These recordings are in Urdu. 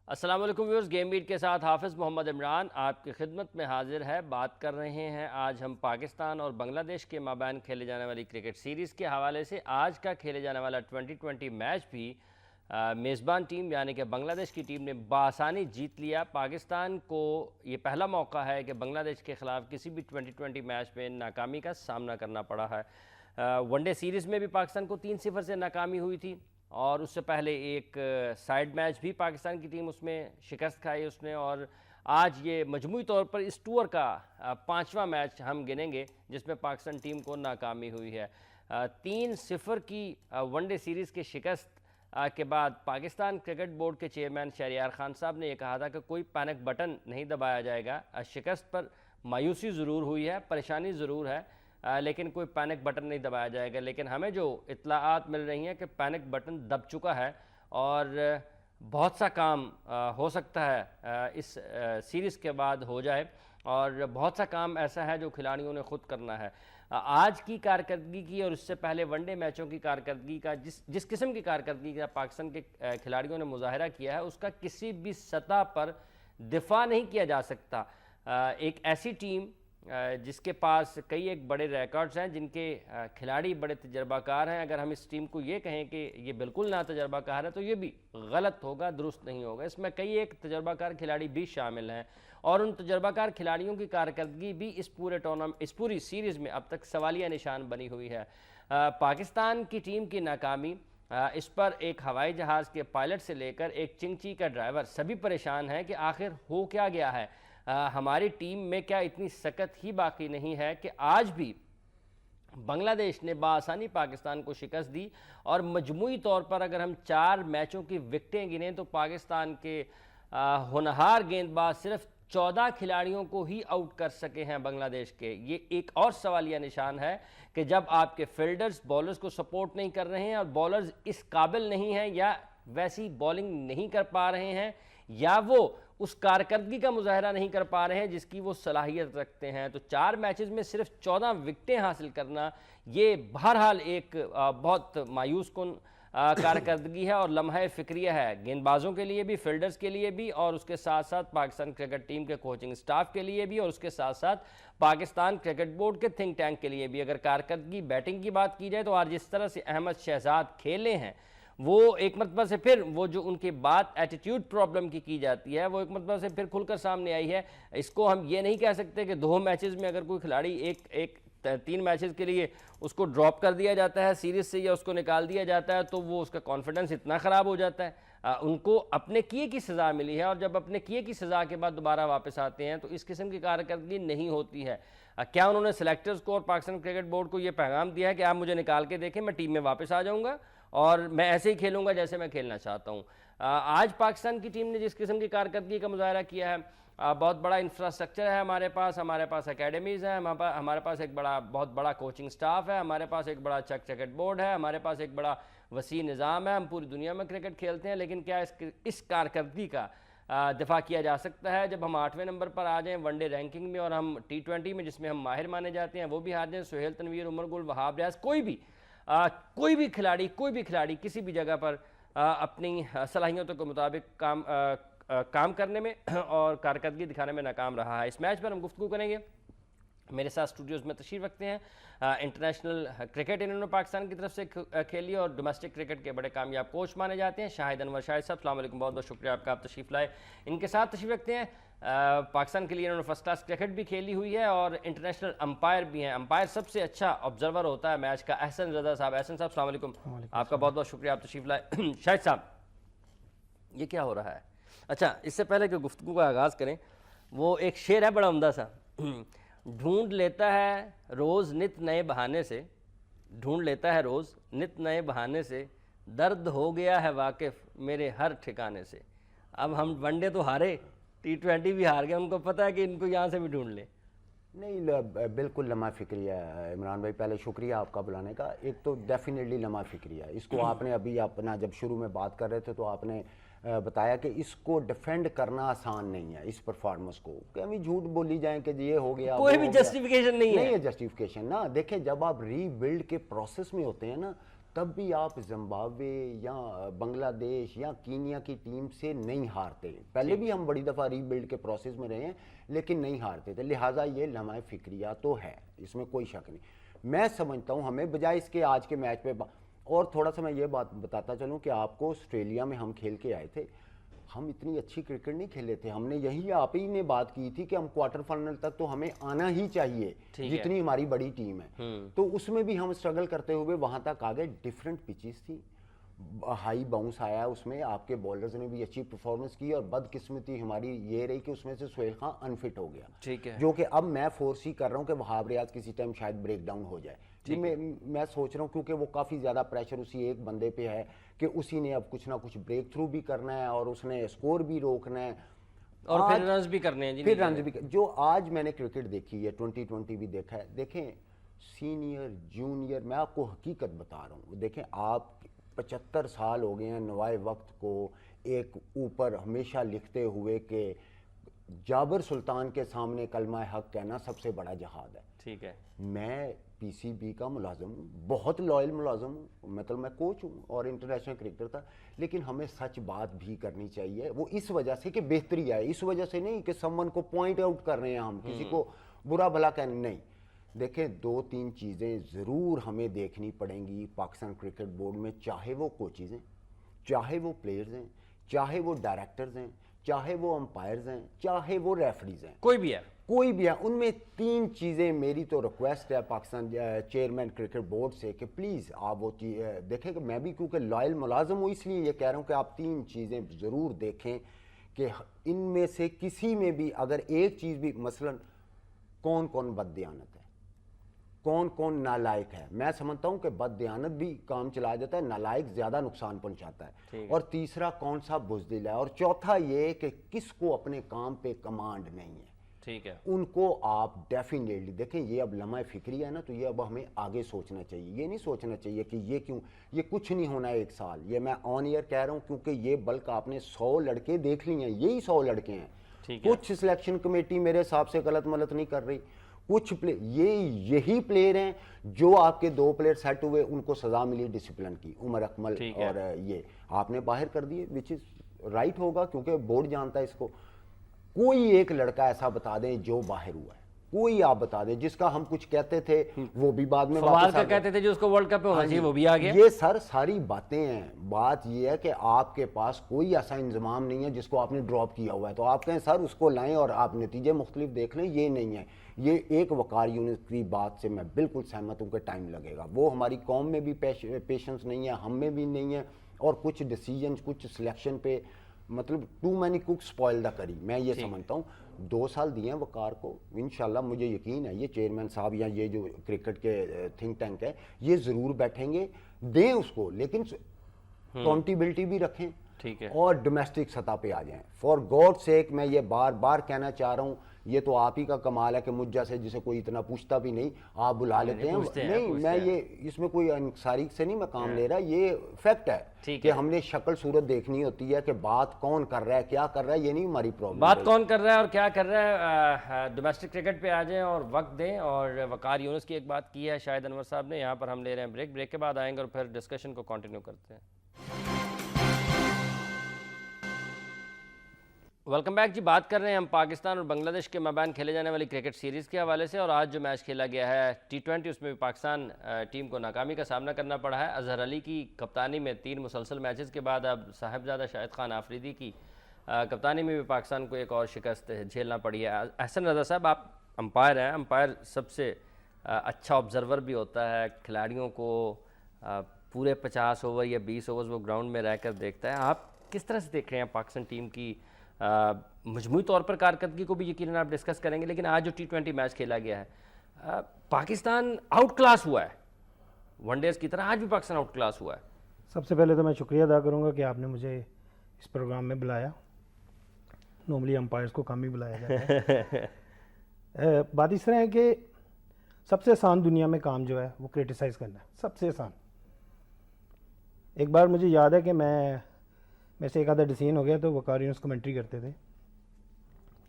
السلام علیکم ویورز، گیم بیٹ کے ساتھ حافظ محمد عمران آپ کی خدمت میں حاضر ہے۔ بات کر رہے ہیں آج ہم پاکستان اور بنگلہ دیش کے مابین کھیلے جانے والی کرکٹ سیریز کے حوالے سے۔ آج کا کھیلے جانے والا 2020 میچ بھی میزبان ٹیم یعنی کہ بنگلہ دیش کی ٹیم نے بآسانی جیت لیا۔ پاکستان کو یہ پہلا موقع ہے کہ بنگلہ دیش کے خلاف کسی بھی 2020 میچ میں ناکامی کا سامنا کرنا پڑا ہے۔ ون ڈے سیریز میں بھی پاکستان کو 3-0 سے ناکامی ہوئی تھی، اور اس سے پہلے ایک سائیڈ میچ بھی پاکستان کی ٹیم اس میں شکست کھائی اس نے، اور آج یہ مجموعی طور پر اس ٹور کا 5واں میچ ہم گنیں گے جس میں پاکستان ٹیم کو ناکامی ہوئی ہے۔ 3-0 کی ون ڈے سیریز کے شکست کے بعد پاکستان کرکٹ بورڈ کے چیئرمین شہریار خان صاحب نے یہ کہا تھا کہ کوئی پینک بٹن نہیں دبایا جائے گا۔ شکست پر مایوسی ضرور ہوئی ہے، پریشانی ضرور ہے، لیکن کوئی پینک بٹن نہیں دبایا جائے گا۔ لیکن ہمیں جو اطلاعات مل رہی ہیں کہ پینک بٹن دب چکا ہے اور بہت سا کام ہو سکتا ہے اس سیریز کے بعد ہو جائے، اور بہت سا کام ایسا ہے جو کھلاڑیوں نے خود کرنا ہے۔ آج کی کارکردگی کی اور اس سے پہلے ون ڈے میچوں کی کارکردگی کا جس قسم کی کارکردگی کا پاکستان کے کھلاڑیوں نے مظاہرہ کیا ہے، اس کا کسی بھی سطح پر دفاع نہیں کیا جا سکتا۔ ایک ایسی ٹیم جس کے پاس کئی ایک بڑے ریکارڈز ہیں، جن کے کھلاڑی بڑے تجربہ کار ہیں، اگر ہم اس ٹیم کو یہ کہیں کہ یہ بالکل نہ تجربہ کار ہے تو یہ بھی غلط ہوگا، درست نہیں ہوگا۔ اس میں کئی ایک تجربہ کار کھلاڑی بھی شامل ہیں، اور ان تجربہ کار کھلاڑیوں کی کارکردگی بھی اس پوری سیریز میں اب تک سوالیہ نشان بنی ہوئی ہے۔ پاکستان کی ٹیم کی ناکامی، اس پر ایک ہوائی جہاز کے پائلٹ سے لے کر ایک چنگچی کا ڈرائیور سبھی پریشان ہیں کہ آخر ہو کیا گیا ہے۔ ہماری ٹیم میں کیا اتنی سکت ہی باقی نہیں ہے کہ آج بھی بنگلہ دیش نے بآسانی پاکستان کو شکست دی، اور مجموعی طور پر اگر ہم 4 میچوں کی وکٹیں گنیں تو پاکستان کے ہونہار گیند باز صرف 14 کھلاڑیوں کو ہی آؤٹ کر سکے ہیں بنگلہ دیش کے۔ یہ ایک اور سوالیہ نشان ہے کہ جب آپ کے فیلڈرز بولرز کو سپورٹ نہیں کر رہے ہیں اور بولرز اس قابل نہیں ہیں، یا ویسی بولنگ نہیں کر پا رہے ہیں، یا وہ اس کارکردگی کا مظاہرہ نہیں کر پا رہے ہیں جس کی وہ صلاحیت رکھتے ہیں، تو 4 میچز میں صرف 14 وکٹیں حاصل کرنا یہ بہرحال ایک بہت مایوس کن کارکردگی ہے اور لمحہ فکریہ ہے، گیند بازوں کے لیے بھی، فیلڈرز کے لیے بھی، اور اس کے ساتھ ساتھ پاکستان کرکٹ ٹیم کے کوچنگ سٹاف کے لیے بھی، اور اس کے ساتھ ساتھ پاکستان کرکٹ بورڈ کے تھنک ٹینک کے لیے بھی۔ اگر کارکردگی بیٹنگ کی بات کی جائے تو آج جس طرح سے احمد شہزاد کھیلے ہیں، وہ ایک مرتبہ سے پھر وہ جو ان کی بات ایٹیٹیوڈ پرابلم کی جاتی ہے، وہ ایک مرتبہ سے پھر کھل کر سامنے آئی ہے۔ اس کو ہم یہ نہیں کہہ سکتے کہ 2 میچز میں اگر کوئی کھلاڑی 3 میچز کے لیے اس کو ڈراپ کر دیا جاتا ہے سیریز سے، یا اس کو نکال دیا جاتا ہے تو وہ اس کا کانفیڈنس اتنا خراب ہو جاتا ہے۔ ان کو اپنے کیے کی سزا ملی ہے، اور جب اپنے کیے کی سزا کے بعد دوبارہ واپس آتے ہیں تو اس قسم کی کارکردگی نہیں ہوتی ہے۔ کیا انہوں نے سلیکٹرز کو اور پاکستان کرکٹ بورڈ کو یہ پیغام دیا ہے کہ آپ مجھے نکال کے دیکھیں، میں ٹیم میں واپس آ جاؤں گا اور میں ایسے ہی کھیلوں گا جیسے میں کھیلنا چاہتا ہوں؟ آج پاکستان کی ٹیم نے جس قسم کی کارکردگی کا مظاہرہ کیا ہے، بہت بڑا انفراسٹرکچر ہے ہمارے پاس اکیڈمیز ہیں، ہمارے پاس ایک بہت بڑا کوچنگ سٹاف ہے، ہمارے پاس ایک بڑا کرکٹ بورڈ ہے، ہمارے پاس ایک بڑا وسیع نظام ہے، ہم پوری دنیا میں کرکٹ کھیلتے ہیں، لیکن کیا اس کارکردگی کا دفاع کیا جا سکتا ہے جب ہم 8ویں نمبر پر آ جائیں ون ڈے رینکنگ میں، اور ہم T20 میں جس میں ہم ماہر مانے جاتے ہیں وہ بھی ہار جائیں؟ سہیل تنویر، عمر گل، وہاب ریاض، کوئی بھی کھلاڑی کسی بھی جگہ پر اپنی صلاحیتوں کے مطابق کام کرنے میں اور کارکردگی دکھانے میں ناکام رہا ہے۔ اس میچ پر ہم گفتگو کریں گے۔ میرے ساتھ اسٹوڈیوز میں تشریف رکھتے ہیں انٹرنیشنل کرکٹ انہوں نے پاکستان کی طرف سے کھیلی اور ڈومیسٹک کرکٹ کے بڑے کامیاب کوچ مانے جاتے ہیں، شاہد انور شاہد صاحب، السلام علیکم، بہت بہت شکریہ آپ کا، آپ تشریف لائے۔ ان کے ساتھ تشریف رکھتے ہیں پاکستان کے لیے انہوں نے فرسٹ کلاس کرکٹ بھی کھیلی ہوئی ہے اور انٹرنیشنل امپائر بھی ہیں، امپائر سب سے اچھا آبزرور ہوتا ہے میچ کا، احسن رضا صاحب۔ احسن صاحب السلام علیکم، آپ کا بہت بہت شکریہ، آپ تشریف لائے۔ شاہد صاحب، یہ کیا ہو رہا ہے؟ اچھا، اس سے پہلے کہ گفتگو کا آغاز کریں، وہ ایک شعر ہے بڑا عمدہ سا، ڈھونڈ لیتا ہے روز نت نئے بہانے سے، درد ہو گیا ہے واقف میرے ہر ٹھکانے سے۔ اب ہم ون ڈے تو ہارے، T20 بھی ہار گئے، ان کو پتہ ہے کہ ان کو یہاں سے بھی ڈھونڈ لیں۔ نہیں، بالکل لمحہ فکریہ ہے عمران بھائی، پہلے شکریہ آپ کا بلانے کا۔ ایک تو ڈیفینیٹلی لمحہ فکریہ ہے، اس کو آپ نے ابھی اپنا جب شروع میں بات کر رہے تھے تو آپ نے بتایا کہ اس کو ڈیفینڈ کرنا آسان نہیں ہے، اس پرفارمنس کو کہ ہمیں جھوٹ بولی جائیں کہ یہ ہو گیا، کوئی بھی جسٹیفیکیشن نہیں ہے جسٹیفیکیشن نا۔ دیکھیں، جب آپ ری بلڈ کے پروسیس میں ہوتے ہیں نا تب بھی آپ زمبابوے یا بنگلہ دیش یا کینیا کی ٹیم سے نہیں ہارتے. پہلے بھی ہم بڑی دفعہ ری بلڈ کے پروسیس میں رہے ہیں لیکن نہیں ہارتے تھے. لہٰذا یہ لمحہ فکریہ تو ہے, اس میں کوئی شک نہیں. میں سمجھتا ہوں ہمیں بجائے اس کے آج کے میچ پہ, اور تھوڑا سا میں یہ بات بتاتا چلوں کہ آپ کو آسٹریلیا میں ہم کھیل کے آئے تھے, ہم اتنی اچھی کرکٹ نہیں کھیلے تھے. ہم نے یہی آپ ہی نے بات کی تھی کہ ہم کوارٹر فائنل تک تو ہمیں آنا ہی چاہیے جتنی ہماری بڑی ٹیم ہے. تو اس میں بھی ہم اسٹرگل کرتے ہوئے وہاں تک آ گئے. ڈفرینٹ پچز تھی, ہائی باؤنس آیا اس میں, آپ کے بولرز نے بھی اچھی پرفارمنس کی, اور بدقسمتی ہماری یہ رہی کہ اس میں سے سہیل خان انفٹ ہو گیا, جو کہ اب میں فورس ہی کر رہا ہوں کہ وہاب ریاض کسی ٹائم شاید بریک ڈاؤن ہو جائے. میں سوچ رہا ہوں کیونکہ وہ کافی زیادہ پریشر اسی ایک بندے پہ ہے کہ اسی نے اب کچھ نہ کچھ بریک تھرو بھی کرنا ہے اور اس نے اسکور بھی روکنا ہے اور پھر رنز بھی کرنے ہیں. پھر رنز بھی جو آج میں نے کرکٹ دیکھی ہے, 2020 بھی دیکھا ہے. دیکھیں سینئر جونیئر, میں آپ کو حقیقت بتا رہا ہوں, دیکھیں آپ 75 سال ہو گئے ہیں نوائے وقت کو ایک اوپر ہمیشہ لکھتے ہوئے کہ جابر سلطان کے سامنے کلمہ حق کہنا سب سے بڑا جہاد ہے. ٹھیک ہے, میں پی سی بی کا ملازم ہوں, بہت لائل ملازم ہوں, مطلب میں کوچ ہوں اور انٹرنیشنل کرکٹر تھا, لیکن ہمیں سچ بات بھی کرنی چاہیے. وہ اس وجہ سے کہ بہتری آئے, اس وجہ سے نہیں کہ سمن کو پوائنٹ آؤٹ کر رہے ہیں ہم, کسی کو برا بھلا کہنے نہیں. دیکھیں 2-3 چیزیں ضرور ہمیں دیکھنی پڑیں گی پاکستان کرکٹ بورڈ میں, چاہے وہ کوچز ہیں, چاہے وہ پلیئرز ہیں, چاہے وہ ڈائریکٹرز ہیں, چاہے وہ امپائرز ہیں, چاہے وہ ریفریز ہیں, کوئی بھی ہے, ان میں 3 چیزیں میری تو ریکویسٹ ہے پاکستان چیئرمین کرکٹ بورڈ سے کہ پلیز آپ وہ دیکھیں. کہ میں بھی کیونکہ لائل ملازم ہوں اس لیے یہ کہہ رہا ہوں کہ آپ 3 چیزیں ضرور دیکھیں کہ ان میں سے کسی میں بھی اگر ایک چیز بھی, مثلا کون کون بد دیانت ہے, کون کون نالائق ہے. میں سمجھتا ہوں کہ بد دیانت بھی کام چلا جاتا ہے, نالائق زیادہ نقصان پہنچاتا ہے. اور تیسرا کون سا بزدل ہے, اور چوتھا یہ کہ کس کو اپنے کام پہ کمانڈ نہیں ہے. ٹھیک ہے, ان کو آپ ڈیفینیٹلی دیکھیں. یہ اب لمحہ فکری ہے نا, تو یہ اب ہمیں آگے سوچنا چاہیے. یہ نہیں سوچنا چاہیے کہ یہ کیوں, یہ کچھ نہیں ہونا ہے 1 سال. یہ میں آن ایئر کہہ رہا ہوں کیونکہ یہ بلکہ آپ نے 100 لڑکے دیکھ لیے ہیں, یہی 100 لڑکے ہیں. کچھ سلیکشن کمیٹی میرے حساب سے غلط ملت نہیں کر رہی. کچھ یہی پلیئر ہیں جو آپ کے 2 پلیئر سیٹ ہوئے, ان کو سزا ملی ڈسپلن کی, عمر اکمل اور یہ آپ نے باہر کر دیے, وچ از رائٹ ہوگا کیونکہ بورڈ جانتا ہے اس کو. کوئی ایک لڑکا ایسا بتا دیں جو باہر ہوا ہے, کوئی آپ بتا دیں جس کا ہم کچھ کہتے تھے وہ بھی بعد میں فواد کا کہتے تھے جو اس کو ورلڈ کپ پہ ہونا چاہیے وہ بھی آ گیا. یہ ساری باتیں ہیں. بات یہ ہے کہ آپ کے پاس کوئی ایسا انضمام نہیں ہے جس کو آپ نے ڈراپ کیا ہوا ہے, تو آپ کہیں سر اس کو لائیں اور آپ نتیجے مختلف دیکھ لیں. یہ نہیں ہے. یہ ایک وقار یونس کی بات سے میں بالکل سہمت ہوں کہ ٹائم لگے گا. وہ ہماری قوم میں بھی پیشنس نہیں ہے, ہم میں بھی نہیں ہے, اور کچھ ڈیسیجنز کچھ سلیکشن پہ مطلب ٹو مینی کوک سپوائل دا کری. میں یہ سمجھتا ہوں 2 سال دیے ہیں وقار کو, انشاءاللہ مجھے یقین ہے یہ چیئرمین صاحب یا یہ جو کرکٹ کے تھنک ٹینک ہے یہ ضرور بیٹھیں گے, دیں اس کو, لیکن اکاؤنٹیبلٹی بھی رکھیں اور ڈومیسٹک سطح پہ آ جائیں. فار گاڈ سیک میں یہ بار بار کہنا چاہ رہا ہوں, یہ تو آپ ہی کا کمال ہے کہ مجھ جیسے جسے کوئی اتنا پوچھتا بھی نہیں آپ بلا لیتے ہیں. نہیں میں یہ اس میں کوئی انصاری سے نہیں میں کام لے رہا, یہ فیکٹ ہے کہ ہم نے شکل صورت دیکھنی ہوتی ہے کہ بات کون کر رہا ہے, کیا کر رہا ہے, یہ نہیں ہماری پرابلم. بات کون کر رہا ہے اور کیا کر رہا ہے. ڈومیسٹک کرکٹ پہ آ جائیں اور وقت دیں. اور وقار یونس کی ایک بات کی ہے شاہد انور صاحب نے, یہاں پر ہم لے رہے ہیں بریک کے بعد آئیں گے اور پھر ڈسکشن کو کنٹینیو کرتے ہیں. ویلکم بیک جی. بات کر رہے ہیں ہم پاکستان اور بنگلہ دیش کے مابین کھیلے جانے والی کرکٹ سیریز کے حوالے سے, اور آج جو میچ کھیلا گیا ہے T20 اس میں بھی پاکستان ٹیم کو ناکامی کا سامنا کرنا پڑا ہے. اظہر علی کی کپتانی میں 3 مسلسل میچز کے بعد اب صاحبزادہ شاہد خان آفریدی کی کپتانی میں بھی پاکستان کو ایک اور شکست جھیلنا پڑی ہے. احسن رضا صاحب آپ امپائر ہیں, امپائر سب سے اچھا آبزرور بھی ہوتا ہے, کھلاڑیوں کو پورے 50 اوور یا 20 اوورز وہ گراؤنڈ میں رہ کر دیکھتا ہے. آپ کس طرح سے دیکھ رہے ہیں پاکستان ٹیم کی مجموعی طور پر کارکردگی کو بھی یقیناً آپ ڈسکس کریں گے, لیکن آج جو T20 میچ کھیلا گیا ہے پاکستان آؤٹ کلاس ہوا ہے ون ڈیز کی طرح, آج بھی پاکستان آؤٹ کلاس ہوا ہے. سب سے پہلے تو میں شکریہ ادا کروں گا کہ آپ نے مجھے اس پروگرام میں بلایا. نارملی امپائرز کو کم ہی بلایا جاتا ہے. بات اس طرح ہے کہ سب سے آسان دنیا میں کام جو ہے وہ کرٹیسائز کرنا ہے, سب سے آسان. ایک بار مجھے یاد ہے کہ میں سے ایک آدھا ڈیسیژن ہو گیا تو وقار یونس کمنٹری کرتے تھے,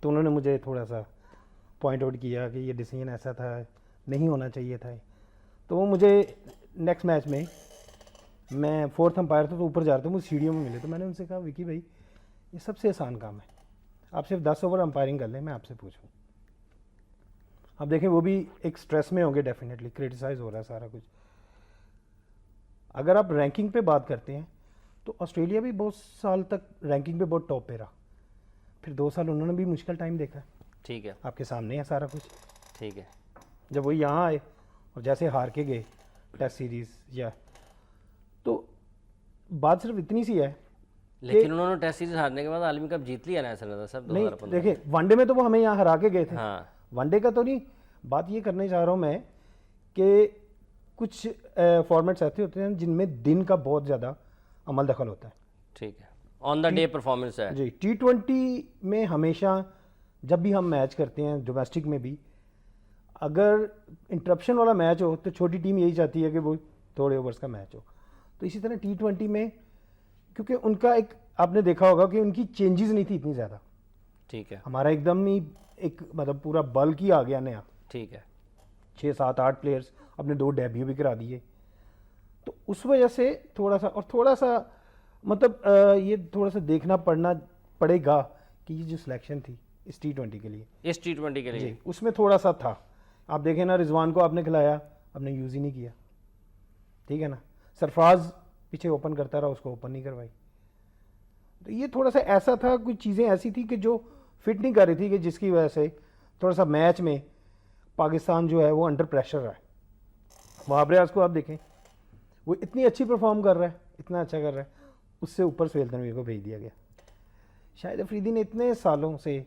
تو انہوں نے مجھے تھوڑا سا پوائنٹ آؤٹ کیا کہ یہ ڈیسیژن ایسا تھا, نہیں ہونا چاہیے تھا. تو وہ مجھے نیکسٹ میچ میں میں 4th امپائر تھا تو اوپر جا رہا تھا، مجھے سیڑھیوں میں ملے، تو میں نے ان سے کہا وکی بھائی یہ سب سے آسان کام ہے، آپ صرف 10 اوور امپائرنگ کر لیں، میں آپ سے پوچھوں. اب دیکھیں وہ بھی ایک سٹریس میں ہوں گے، ڈیفینیٹلی کریٹیسائز ہو رہا ہے سارا کچھ. اگر آپ رینکنگ پہ بات کرتے ہیں تو آسٹریلیا بھی بہت سال تک رینکنگ پہ بہت ٹاپ پہ رہا، پھر 2 سال انہوں نے بھی مشکل ٹائم دیکھا. ٹھیک ہے، آپ کے سامنے ہے سارا کچھ. ٹھیک ہے. جب وہ یہاں آئے اور جیسے ہار کے گئے ٹیسٹ سیریز، یا تو بات صرف اتنی سی ہے. لیکن انہوں نے ٹیسٹ سیریز ہارنے کے بعد عالمی کپ جیت لیا نا سر صاحب 2015. نہیں دیکھیں ون ڈے میں تو وہ ہمیں یہاں ہرا کے گئے تھے. ہاں ون ڈے کا تو نہیں، بات یہ کرنے چاہ رہا ہوں میں کہ کچھ فارمیٹس ایسے ہوتے ہیں جن میں دن کا بہت زیادہ عمل دخل ہوتا ہے. ٹھیک ہے، آن دا ڈے پرفارمنس ہے. جی T20 میں ہمیشہ جب بھی ہم میچ کرتے ہیں ڈومیسٹک میں بھی، اگر انٹرپشن والا میچ ہو تو چھوٹی ٹیم یہی چاہتی ہے کہ وہ تھوڑے اوورس کا میچ ہو. تو اسی طرح T20 میں کیونکہ ان کا ایک آپ نے دیکھا ہوگا کہ ان کی چینجز نہیں تھی اتنی زیادہ. ٹھیک ہے، ہمارا ایک دم ہی ایک مطلب پورا بلک ہی آ گیا نیا. ٹھیک ہے. 6 7 8 پلیئرس اپنے 2 ڈیبیو بھی کرا دیے. تو اس وجہ سے تھوڑا سا مطلب یہ تھوڑا سا دیکھنا پڑے گا کہ یہ جو سلیکشن تھی اس T20 کے لیے، اس T20 کے لیے جی اس میں تھوڑا سا تھا. آپ دیکھیں نا رضوان کو آپ نے کھلایا، آپ نے یوز ہی نہیں کیا. ٹھیک ہے نا، سرفراز پیچھے اوپن کرتا رہا، اس کو اوپن نہیں کروائی. تو یہ تھوڑا سا ایسا تھا، کچھ چیزیں ایسی تھی کہ جو فٹ نہیں کر رہی تھی، کہ جس کی وجہ سے تھوڑا سا میچ میں پاکستان جو ہے وہ انڈر پریشر رہا ہے. وہاب ریاض کو آپ دیکھیں، وہ اتنی اچھی پرفارم کر رہا ہے، اتنا اچھا کر رہا ہے، اس سے اوپر سہیل تنویر کو بھیج دیا گیا. شاہد افریدی نے اتنے سالوں سے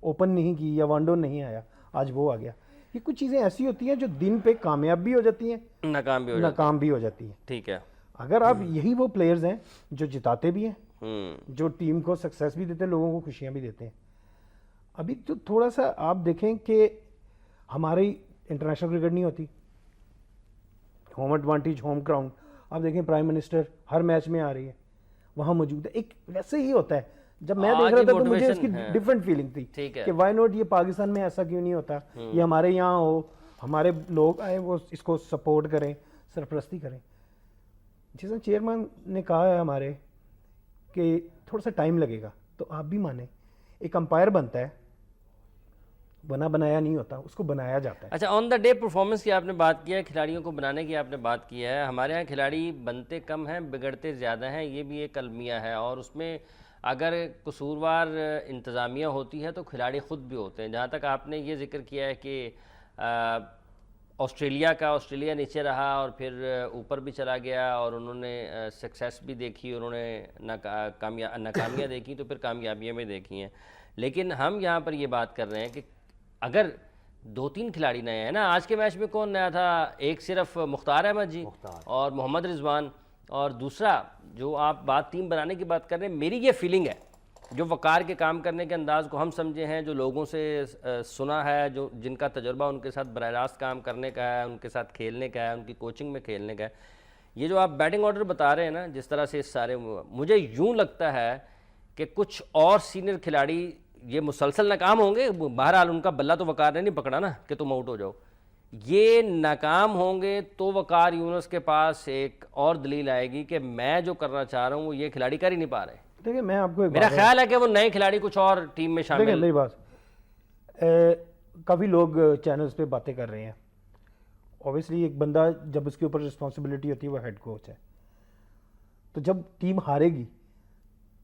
اوپن نہیں کی یا ون ڈاؤن نہیں آیا، آج وہ آ گیا. یہ کچھ چیزیں ایسی ہوتی ہیں جو دن پہ کامیاب بھی ہو جاتی ہیں، ناکام بھی ہو جاتی ہے. ٹھیک ہے. اگر آپ یہی وہ پلیئرز ہیں جو جتاتے بھی ہیں، ہوں جو ٹیم کو سکسیس بھی دیتے ہیں، لوگوں کو خوشیاں بھی دیتے ہیں. ابھی تو تھوڑا سا آپ دیکھیں کہ ہماری انٹرنیشنل کرکٹ نہیں ہوتی، ہوم ایڈوانٹیج، ہوم گراؤنڈ. آپ دیکھیں پرائم منسٹر ہر میچ میں آ رہی ہے، وہاں موجود ہے. ایک ویسے ہی ہوتا ہے. جب میں دیکھ رہا تھا تو مجھے اس کی ڈفرینٹ فیلنگ تھی کہ وائی ناٹ یہ پاکستان میں ایسا کیوں نہیں ہوتا، یہ ہمارے یہاں ہو، ہمارے لوگ آئیں وہ اس کو سپورٹ کریں، سرپرستی کریں. جس طرح چیئرمین نے کہا ہے ہمارے کہ تھوڑا سا ٹائم لگے گا، تو آپ بھی مانیں ایک امپائر بنتا ہے، بنایا نہیں ہوتا، اس کو بنایا جاتا ہے. اچھا، آن دا ڈے پرفارمنس کی آپ نے بات کیا ہے، کھلاڑیوں کو بنانے کی آپ نے بات کی ہے. ہمارے یہاں کھلاڑی بنتے کم ہیں، بگڑتے زیادہ ہیں، یہ بھی ایک المیہ ہے. اور اس میں اگر قصوروار انتظامیہ ہوتی ہے تو کھلاڑی خود بھی ہوتے ہیں. جہاں تک آپ نے یہ ذکر کیا ہے کہ آسٹریلیا نیچے رہا اور پھر اوپر بھی چلا گیا، اور انہوں نے سکسیس بھی دیکھی، انہوں نے ناکامیاں دیکھی تو پھر کامیابیاں بھی دیکھی ہیں. لیکن ہم یہاں پر یہ بات کر رہے ہیں کہ اگر 2-3 کھلاڑی نئے ہیں نا، آج کے میچ میں کون نیا تھا؟ ایک صرف مختار احمد جی اور محمد رضوان، اور دوسرا جو آپ بات ٹیم بنانے کی بات کر رہے ہیں، میری یہ فیلنگ ہے جو وقار کے کام کرنے کے انداز کو ہم سمجھے ہیں، جو لوگوں سے سنا ہے، جو جن کا تجربہ ان کے ساتھ براہ راست کام کرنے کا ہے، ان کے ساتھ کھیلنے کا ہے، ان کی کوچنگ میں کھیلنے کا ہے. یہ جو آپ بیٹنگ آرڈر بتا رہے ہیں نا، جس طرح سے سارے، مجھے یوں لگتا ہے کہ کچھ اور سینئر کھلاڑی یہ مسلسل ناکام ہوں گے. بہرحال ان کا بلہ تو وقار نے نہیں پکڑا نا کہ تم آؤٹ ہو جاؤ. یہ ناکام ہوں گے تو وقار یونس کے پاس ایک اور دلیل آئے گی کہ میں جو کرنا چاہ رہا ہوں وہ یہ کھلاڑی کر ہی نہیں پا ررہے. دیکھیں میں آپ کو میرا خیال ہے کہ وہ نئے کھلاڑی کچھ اور ٹیم میں شامل. دیکھیں میری بات، کافی لوگ چینلز پہ باتیں کر رہے ہیں. اوبیسلی ایک بندہ جب اس کے اوپر رسپانسبلٹی ہوتی ہے وہ ہیڈ کوچ ہے، تو جب ٹیم ہارے گی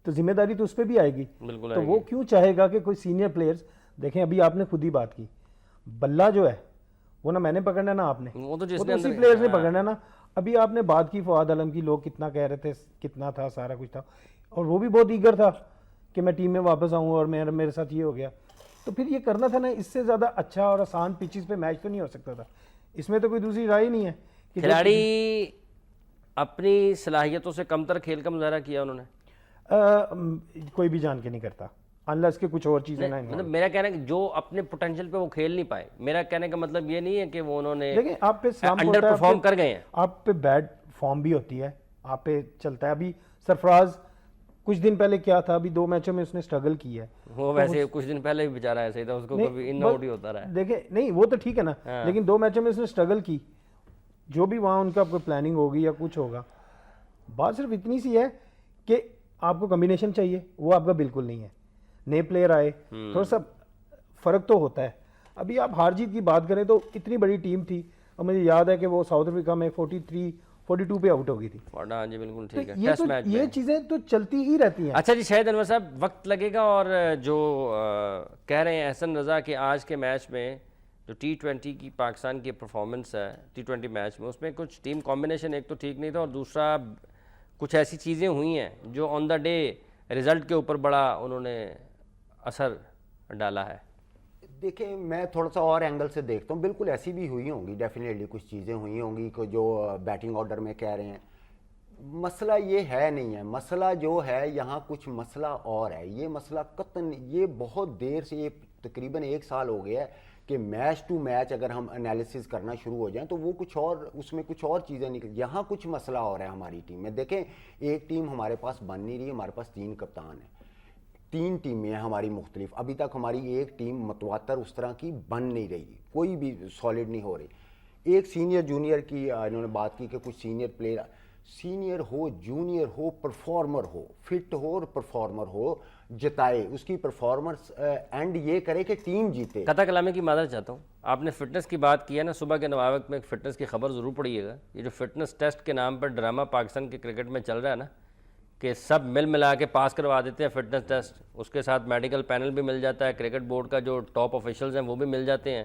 تو ذمہ داری تو اس پہ بھی آئے گی. بالکل. تو وہ کیوں چاہے گا کہ کوئی سینئر پلیئرز، دیکھیں ابھی آپ نے خود ہی بات کی، بلہ جو ہے وہ نہ میں نے پکڑنا نہ آپ نے، وہ تو اسی پلیئرز نے پکڑنا نا. ابھی آپ نے بات کی فواد عالم کی، لوگ کتنا کہہ رہے تھے، کتنا تھا، سارا کچھ تھا، اور وہ بھی بہت ایگر تھا کہ میں ٹیم میں واپس آؤں اور میرے ساتھ یہ ہو گیا. تو پھر یہ کرنا تھا نا. اس سے زیادہ اچھا اور آسان پیچز پہ میچ تو نہیں ہو سکتا تھا. اس میں تو کوئی دوسری رائے نہیں ہے. کھلاڑی اپنی صلاحیتوں سے کمتر کھیل کا مظاہرہ کیا انہوں نے؟ کوئی بھی جان کے نہیں کرتا انلیس کہ کچھ اور چیزیں نہ. مطلب میرا کہنا ہے کہ جو اپنے پوٹینشیل پہ وہ کھیل نہیں پائے، میرا کہنے کا مطلب یہ نہیں ہے کہ وہ انہوں نے دیکھیں آپ پہ انڈر پرفارم کر گئے ہیں. آپ پہ بیڈ فارم بھی ہوتی ہے، آپ پہ چلتا ہے. ابھی سرفراز کچھ دن پہلے کیا تھا، ابھی 2 میچوں میں اس نے سٹرگل کی ہے. وہ ویسے کچھ دن پہلے بھی بیچارہ ایسے ہی تھا، اس کو کبھی ان آؤٹ ہی ہوتا رہا. دیکھیں نہیں وہ تو ٹھیک ہے نا، لیکن 2 میچوں میں اس نے سٹرگل کی. جو بھی وہاں ان کا کوئی پلاننگ ہوگی یا کچھ ہوگا، بات صرف اتنی سی ہے کہ آپ کو کمبینیشن چاہیے, وہ آپ کا بالکل نہیں ہے. نئے پلیئر آئے, تھوڑا سا فرق تو ہوتا ہے. ابھی آپ ہار جیت کی بات کریں تو اتنی بڑی ٹیم تھی, اور مجھے یاد ہے کہ وہ ساؤتھ افریقہ میں 42 پہ آؤٹ ہو گئی تھی. ہاں جی بالکل ٹھیک ہے, یہ ٹیسٹ تو میچ یہ چیزیں تو چلتی ہی رہتی ہیں. اچھا جی شاہد انور صاحب, وقت لگے گا, اور جو کہہ رہے ہیں احسن رضا کہ آج کے میچ میں جو T20 کی پاکستان کی پرفارمنس ہے T20 میچ میں, اس میں کچھ ٹیم کمبینیشن ایک تو ٹھیک نہیں تھا, اور دوسرا کچھ ایسی چیزیں ہوئی ہیں جو آن دا ڈے رزلٹ کے اوپر بڑا انہوں نے اثر ڈالا ہے. دیکھیں میں تھوڑا سا اور اینگل سے دیکھتا ہوں, بالکل ایسی بھی ہوئی ہوں گی, ڈیفینیٹلی کچھ چیزیں ہوئی ہوں گی کہ جو بیٹنگ آرڈر میں کہہ رہے ہیں. مسئلہ یہ ہے نہیں ہے, مسئلہ جو ہے یہاں کچھ مسئلہ اور ہے. یہ مسئلہ قطعاً یہ بہت دیر سے, یہ تقریباً 1 سال ہو گیا ہے کہ میچ ٹو میچ اگر ہم انالیسز کرنا شروع ہو جائیں تو وہ کچھ اور, اس میں کچھ اور چیزیں نکل. یہاں کچھ مسئلہ اور ہے ہماری ٹیم میں. دیکھیں ایک ٹیم ہمارے پاس بن نہیں رہی, ہمارے پاس 3 کپتان ہیں, 3 ٹیمیں ہیں ہماری مختلف. ابھی تک ہماری ایک ٹیم متواتر اس طرح کی بن نہیں رہی, کوئی بھی سالڈ نہیں ہو رہی. ایک سینئر جونیئر کی انہوں نے بات کی کہ کچھ سینئر پلیئر, سینئر ہو جونیئر ہو پرفارمر ہو, فٹ ہو اور پرفارمر ہو, جتائے اس کی پرفارمنس اینڈ یہ کرے کہ ٹیم جیتے. قطع کلامی کی معذرت چاہتا ہوں, آپ نے فٹنس کی بات کی ہے نا, صبح کے 9 وقت میں ایک فٹنس کی خبر ضرور پڑھیے گا. یہ جو فٹنس ٹیسٹ کے نام پر ڈرامہ پاکستان کے کرکٹ میں چل رہا ہے نا, کہ سب ملا کے پاس کروا دیتے ہیں فٹنس ٹیسٹ, اس کے ساتھ میڈیکل پینل بھی مل جاتا ہے, کرکٹ بورڈ کا جو ٹاپ آفیشلز ہیں وہ بھی مل جاتے ہیں,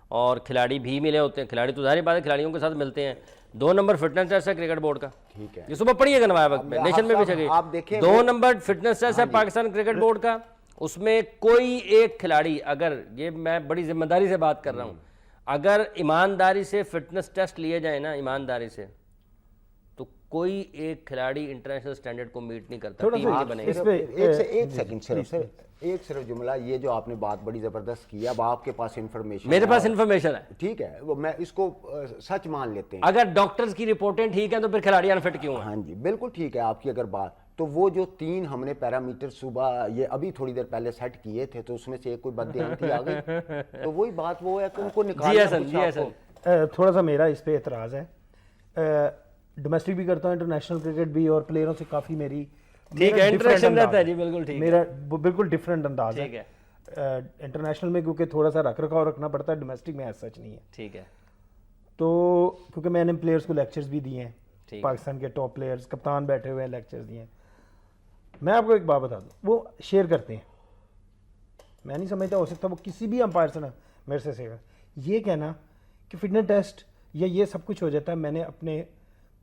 اور کھلاڑی بھی ملے ہوتے ہیں. کھلاڑی تو ظاہر بات ہے کھلاڑیوں کے ساتھ ملتے ہیں. 2 نمبر فٹنس ٹیسٹ ہے کرکٹ بورڈ کا, ٹھیک ہے, یہ صبح پڑھیے گا 9 وقت میں, نیشن میں بھی چلے. آپ دیکھیں 2 نمبر فٹنس ٹیسٹ ہے پاکستان کرکٹ بورڈ کا. اس میں کوئی ایک کھلاڑی, اگر یہ میں بڑی ذمہ داری سے بات کر رہا ہوں, اگر ایمانداری سے فٹنس ٹیسٹ لیے جائیں نا, ایمانداری سے, تو کوئی ایک کھلاڑی انٹرنیشنل سٹینڈرڈ کو میٹ نہیں کرتا. ٹیم نہیں بنے گی. ایک سیکنڈ صرف جملہ, یہ جو آپ نے بات بڑی زبردست کی. اب آپ کے پاس انفارمیشن, میرے پاس انفارمیشن ہے, ٹھیک ہے, وہ میں اس کو سچ مان لیتے ہیں. اگر ڈاکٹرز کی رپورٹیں ٹھیک ہیں تو پھر کھلاڑی انفٹ کیوں ہیں؟ ہاں جی بالکل ٹھیک ہے آپ کی اگر بات, تو وہ جو 3 ہم نے پیرامیٹر صبح یہ ابھی تھوڑی دیر پہلے سیٹ کیے تھے, تو اس میں سے ایک کوئی بددھیانتی آ گئی, تو وہی بات وہ ہے کہ ان کو نکالنا. تھوڑا سا میرا اس پہ اعتراض ہے. ڈومیسٹک بھی کرتا ہوں, انٹرنیشنل کرکٹ بھی, اور پلیئروں سے کافی میری ٹھیک ہے انٹریکشن رہتا ہے جی, بالکل ٹھیک ہے, میرا بالکل ڈفرینٹ انداز ٹھیک ہے. انٹرنیشنل میں کیونکہ تھوڑا سا رکھ رکھاؤ رکھنا پڑتا ہے, ڈومیسٹک میں ایسا سچ نہیں ہے. ٹھیک ہے, تو کیونکہ میں نے پلیئرس کو لیکچرز بھی دیے ہیں, پاکستان کے ٹاپ پلیئرز کپتان بیٹھے ہوئے ہیں, لیکچرز دیے ہیں. میں آپ کو ایک بات بتا دوں, وہ شیئر کرتے ہیں, میں نہیں سمجھتا ہو سکتا وہ کسی بھی امپائر سے نا میرے سے شیئر. یہ کہنا کہ فٹنس ٹیسٹ یا یہ سب کچھ ہو جاتا ہے, میں نے اپنے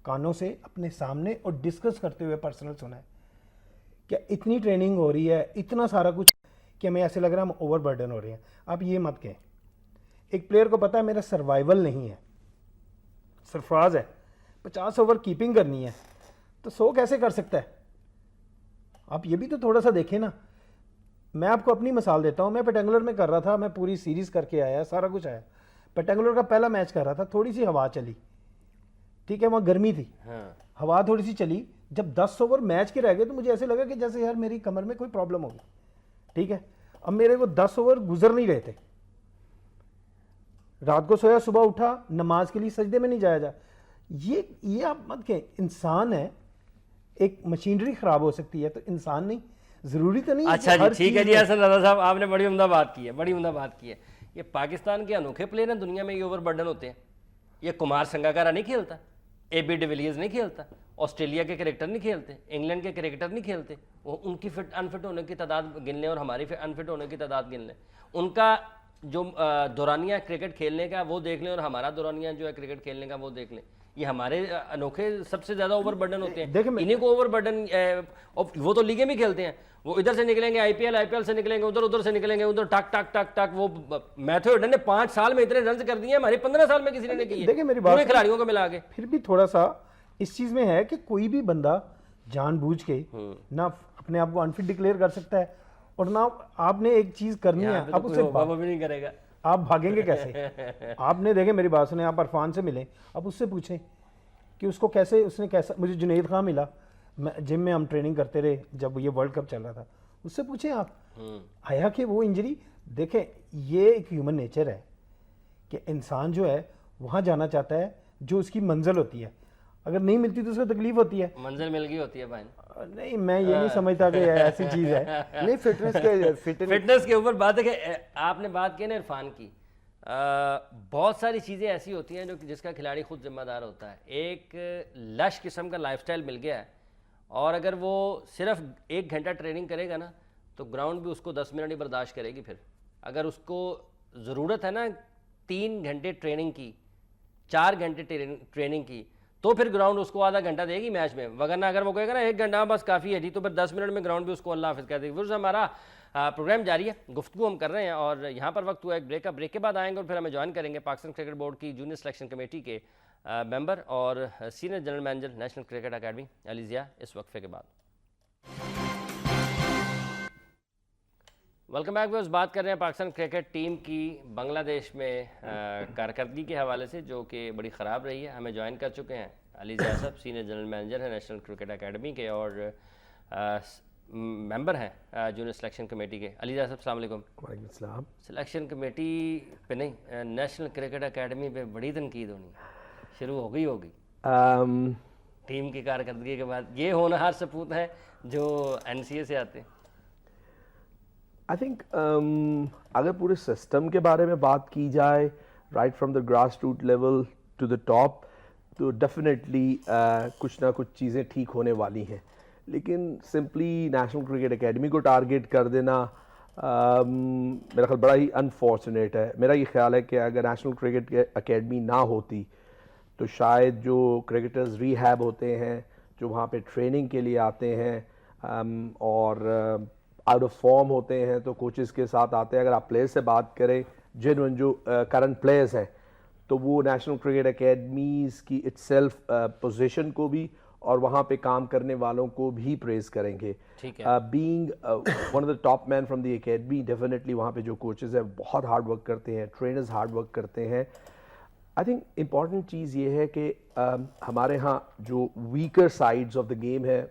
کانوں سے اپنے سامنے اور ڈسکس کرتے ہوئے پرسنل سنا ہے کہ اتنی ٹریننگ ہو رہی ہے, اتنا سارا کچھ, کہ ہمیں ایسے لگ رہا ہے ہم اوور برڈن ہو رہے ہیں. آپ یہ مت کہیں. ایک پلیئر کو پتا ہے میرا سروائیول نہیں ہے, سرفراز ہے, 50 اوور کیپنگ کرنی ہے, تو 100 کیسے کر سکتا ہے؟ آپ یہ بھی تو تھوڑا سا دیکھیں نا. میں آپ کو اپنی مثال دیتا ہوں, میں پیٹنگولر میں کر رہا تھا, میں پوری سیریز کر کے آیا, سارا کچھ آیا. پیٹنگولر کا پہلا میچ کر رہا تھا, تھوڑی سی ہوا چلی, ٹھیک ہے, وہاں گرمی تھی, ہوا تھوڑی سی چلی. جب 10 اوور میچ کے رہ گئے تو مجھے ایسے لگا کہ جیسے یار میری کمر میں کوئی پرابلم ہوگی, ٹھیک ہے. اب میرے وہ 10 اوور گزر نہیں رہے تھے, رات کو سویا, صبح اٹھا, نماز کے لیے سجدے میں نہیں جایا جا. یہ آپ مت کہیں, انسان ہے, ایک مشینری خراب ہو سکتی ہے, تو انسان نہیں, ضروری تو نہیں. اچھا جی ٹھیک ہے جی حسن رضا صاحب, آپ نے بڑی عمدہ بات کی ہے, بڑی عمدہ بات کی ہے. یہ پاکستان کے انوکھے پلیئر ہیں دنیا میں, یہ اوور برڈن ہوتے ہیں. یہ کمار سنگاکارا نہیں کھیلتا, اے بی ڈیویلیئرز نہیں کھیلتا, آسٹریلیا کے کرکٹر نہیں کھیلتے, انگلینڈ کے کرکٹر نہیں کھیلتے. وہ ان کی انفٹ ہونے کی تعداد گن لیں اور ہماری انفٹ ہونے کی تعداد گن لیں. ان کا جو دورانیہ کرکٹ کھیلنے کا وہ دیکھ لیں اور ہمارا دورانیہ جو ہے کرکٹ کھیلنے کا وہ دیکھ لیں. یہ ہمارے انوکھے سب سے زیادہ اوور برڈن ہوتے ہیں. انہیں کو اوور برڈن, وہ تو لیگیں بھی کھیلتے ہیں, وہ ادھر سے نکلیں گے آئی پی ایل سے نکلیں گے, ادھر سے نکلیں گے, ادھر ٹک ٹک ٹک ٹک. وہ میتھو ہیڈن نے 5 سال میں اتنے رنز کر دیے ہیں, ہمارے 15 سال میں کسی نے نہیں کیے. دیکھیں میری بات, کھلاڑیوں کو ملا کے پھر بھی تھوڑا سا اس چیز میں ہے کہ کوئی بھی بندہ جان بوجھ کے نہ اپنے آپ کو انفٹ ڈکلیئر کر سکتا ہے, اور نہ آپ نے ایک چیز کرنی ہے, آپ اسے بھی نہیں کرے گا, آپ بھاگیں گے کیسے؟ آپ نے دیکھیں میری بات سنیں, آپ عرفان سے ملیں, آپ اس سے پوچھیں کہ اس کو کیسے, اس نے کیسا. مجھے جنید خان ملا, جم میں ہم ٹریننگ کرتے رہے جب یہ ورلڈ کپ چل رہا تھا, اس سے پوچھیں آپ, آیا کہ وہ انجری. دیکھیں یہ ایک ہیومن نیچر ہے کہ انسان جو ہے وہاں جانا چاہتا ہے جو اس کی منزل ہوتی ہے. اگر نہیں ملتی تو اس کو تکلیف ہوتی ہے. منزل مل گئی ہوتی ہے بھائی. نہیں میں یہ نہیں سمجھتا کہ ایسی چیز ہے. نہیں فٹنس کے اوپر بات ہے کہ آپ نے بات کی نا عرفان کی, بہت ساری چیزیں ایسی ہوتی ہیں جو جس کا کھلاڑی خود ذمہ دار ہوتا ہے. ایک لش قسم کا لائف سٹائل مل گیا ہے, اور اگر وہ صرف 1 گھنٹہ ٹریننگ کرے گا نا تو گراؤنڈ بھی اس کو 10 منٹ ہی برداشت کرے گی. پھر اگر اس کو ضرورت ہے نا 3 گھنٹے ٹریننگ کی, 4 گھنٹے ٹریننگ کی, تو پھر گراؤنڈ اس کو آدھا گھنٹہ دے گی میچ میں. ورنہ اگر وہ کہے گا نا 1 گھنٹہ بس کافی ہے جی, تو پھر 10 منٹ میں گراؤنڈ بھی اس کو اللہ حافظ کہہ دے گی. پھر ہمارا پروگرام جاری ہے, گفتگو ہم کر رہے ہیں, اور یہاں پر وقت ہوا ایک بریک کا. بریک کے بعد آئیں گے اور پھر ہمیں جوائن کریں گے پاکستان کرکٹ بورڈ کی جونیئر سلیکشن کمیٹی کے ممبر اور senior general manager national cricket academy Ali Zia اس وقفے کے بعد. Welcome back. ویوز بات کر رہے ہیں پاکستان کرکٹ ٹیم کی بنگلہ دیش میں کارکردگی کے حوالے سے جو کہ بڑی خراب رہی ہے. ہمیں جوائن کر چکے ہیں علی ضیاء صاحب, سینئر جنرل مینیجر ہیں نیشنل کرکٹ اکیڈمی کے اور ممبر ہیں جونیئر سلیکشن کمیٹی کے. علی ضیاء صاحب السلام علیکم. وعلیکم السلام. سلیکشن کمیٹی پہ نہیں, نیشنل کرکٹ اکیڈمی پہ بڑی تنقید ہونی شروع ہو گئی ہوگی ٹیم کی کارکردگی کے بعد. یہ ہونہار سپوت ہیں جو NCA سے آتے ہیں. آئی تھنک اگر پورے سسٹم کے بارے میں بات کی جائے right from the grass root level to the top, تو ڈیفینیٹلی کچھ نہ کچھ چیزیں ٹھیک ہونے والی ہیں. لیکن سمپلی نیشنل کرکٹ اکیڈمی کو ٹارگیٹ کر دینا میرا خیال بڑا ہی انفارچونیٹ ہے. میرا یہ خیال ہے کہ اگر نیشنل کرکٹ اکیڈمی نہ ہوتی تو شاید جو کرکٹرز ری ہیب ہوتے ہیں, جو وہاں پہ ٹریننگ کے لیے آتے ہیں اور آؤٹ آف فارم ہوتے ہیں, تو کوچز کے ساتھ آتے ہیں. اگر آپ پلیئر سے بات کریں جنون جو کرنٹ پلیئرز ہیں, تو وہ نیشنل کرکٹ اکیڈمیز کی اٹ سیلف پوزیشن کو بھی اور وہاں پہ کام کرنے والوں کو بھی پریز کریں گے. Being one of the top man from the academy, definitely وہاں پہ جو کوچز ہیں بہت ہارڈ ورک کرتے ہیں, ٹرینرز ہارڈ ورک کرتے ہیں. آئی تھنک امپورٹنٹ چیز یہ ہے کہ ہمارے ہاں جو weaker sides of the game ہے,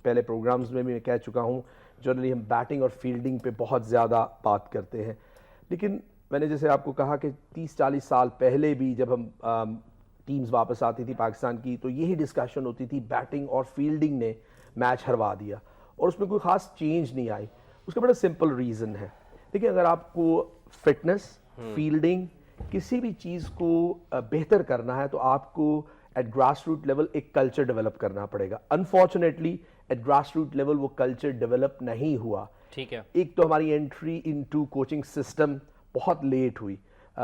پہلے پروگرامز میں بھی میں کہہ چکا ہوں, جنرلی ہم بیٹنگ اور فیلڈنگ پہ بہت زیادہ بات کرتے ہیں. لیکن میں نے جیسے آپ کو کہا کہ 30-40 سال پہلے بھی جب ہم ٹیمز واپس آتی تھی پاکستان کی, تو یہی ڈسکشن ہوتی تھی بیٹنگ اور فیلڈنگ نے میچ ہروا دیا, اور اس میں کوئی خاص چینج نہیں آئی. اس کا بڑا سمپل ریزن ہے. دیکھیں, اگر آپ کو فٹنس, فیلڈنگ, کسی بھی چیز کو بہتر کرنا ہے تو آپ کو ایٹ گراس روٹ لیول ایک کلچر ڈیولپ کرنا پڑے گا. Unfortunately at grass root level وہ کلچر ڈیولپ نہیں ہوا. ٹھیک ہے. ایک تو ہماری انٹری انٹو کوچنگ سسٹم بہت لیٹ ہوئی.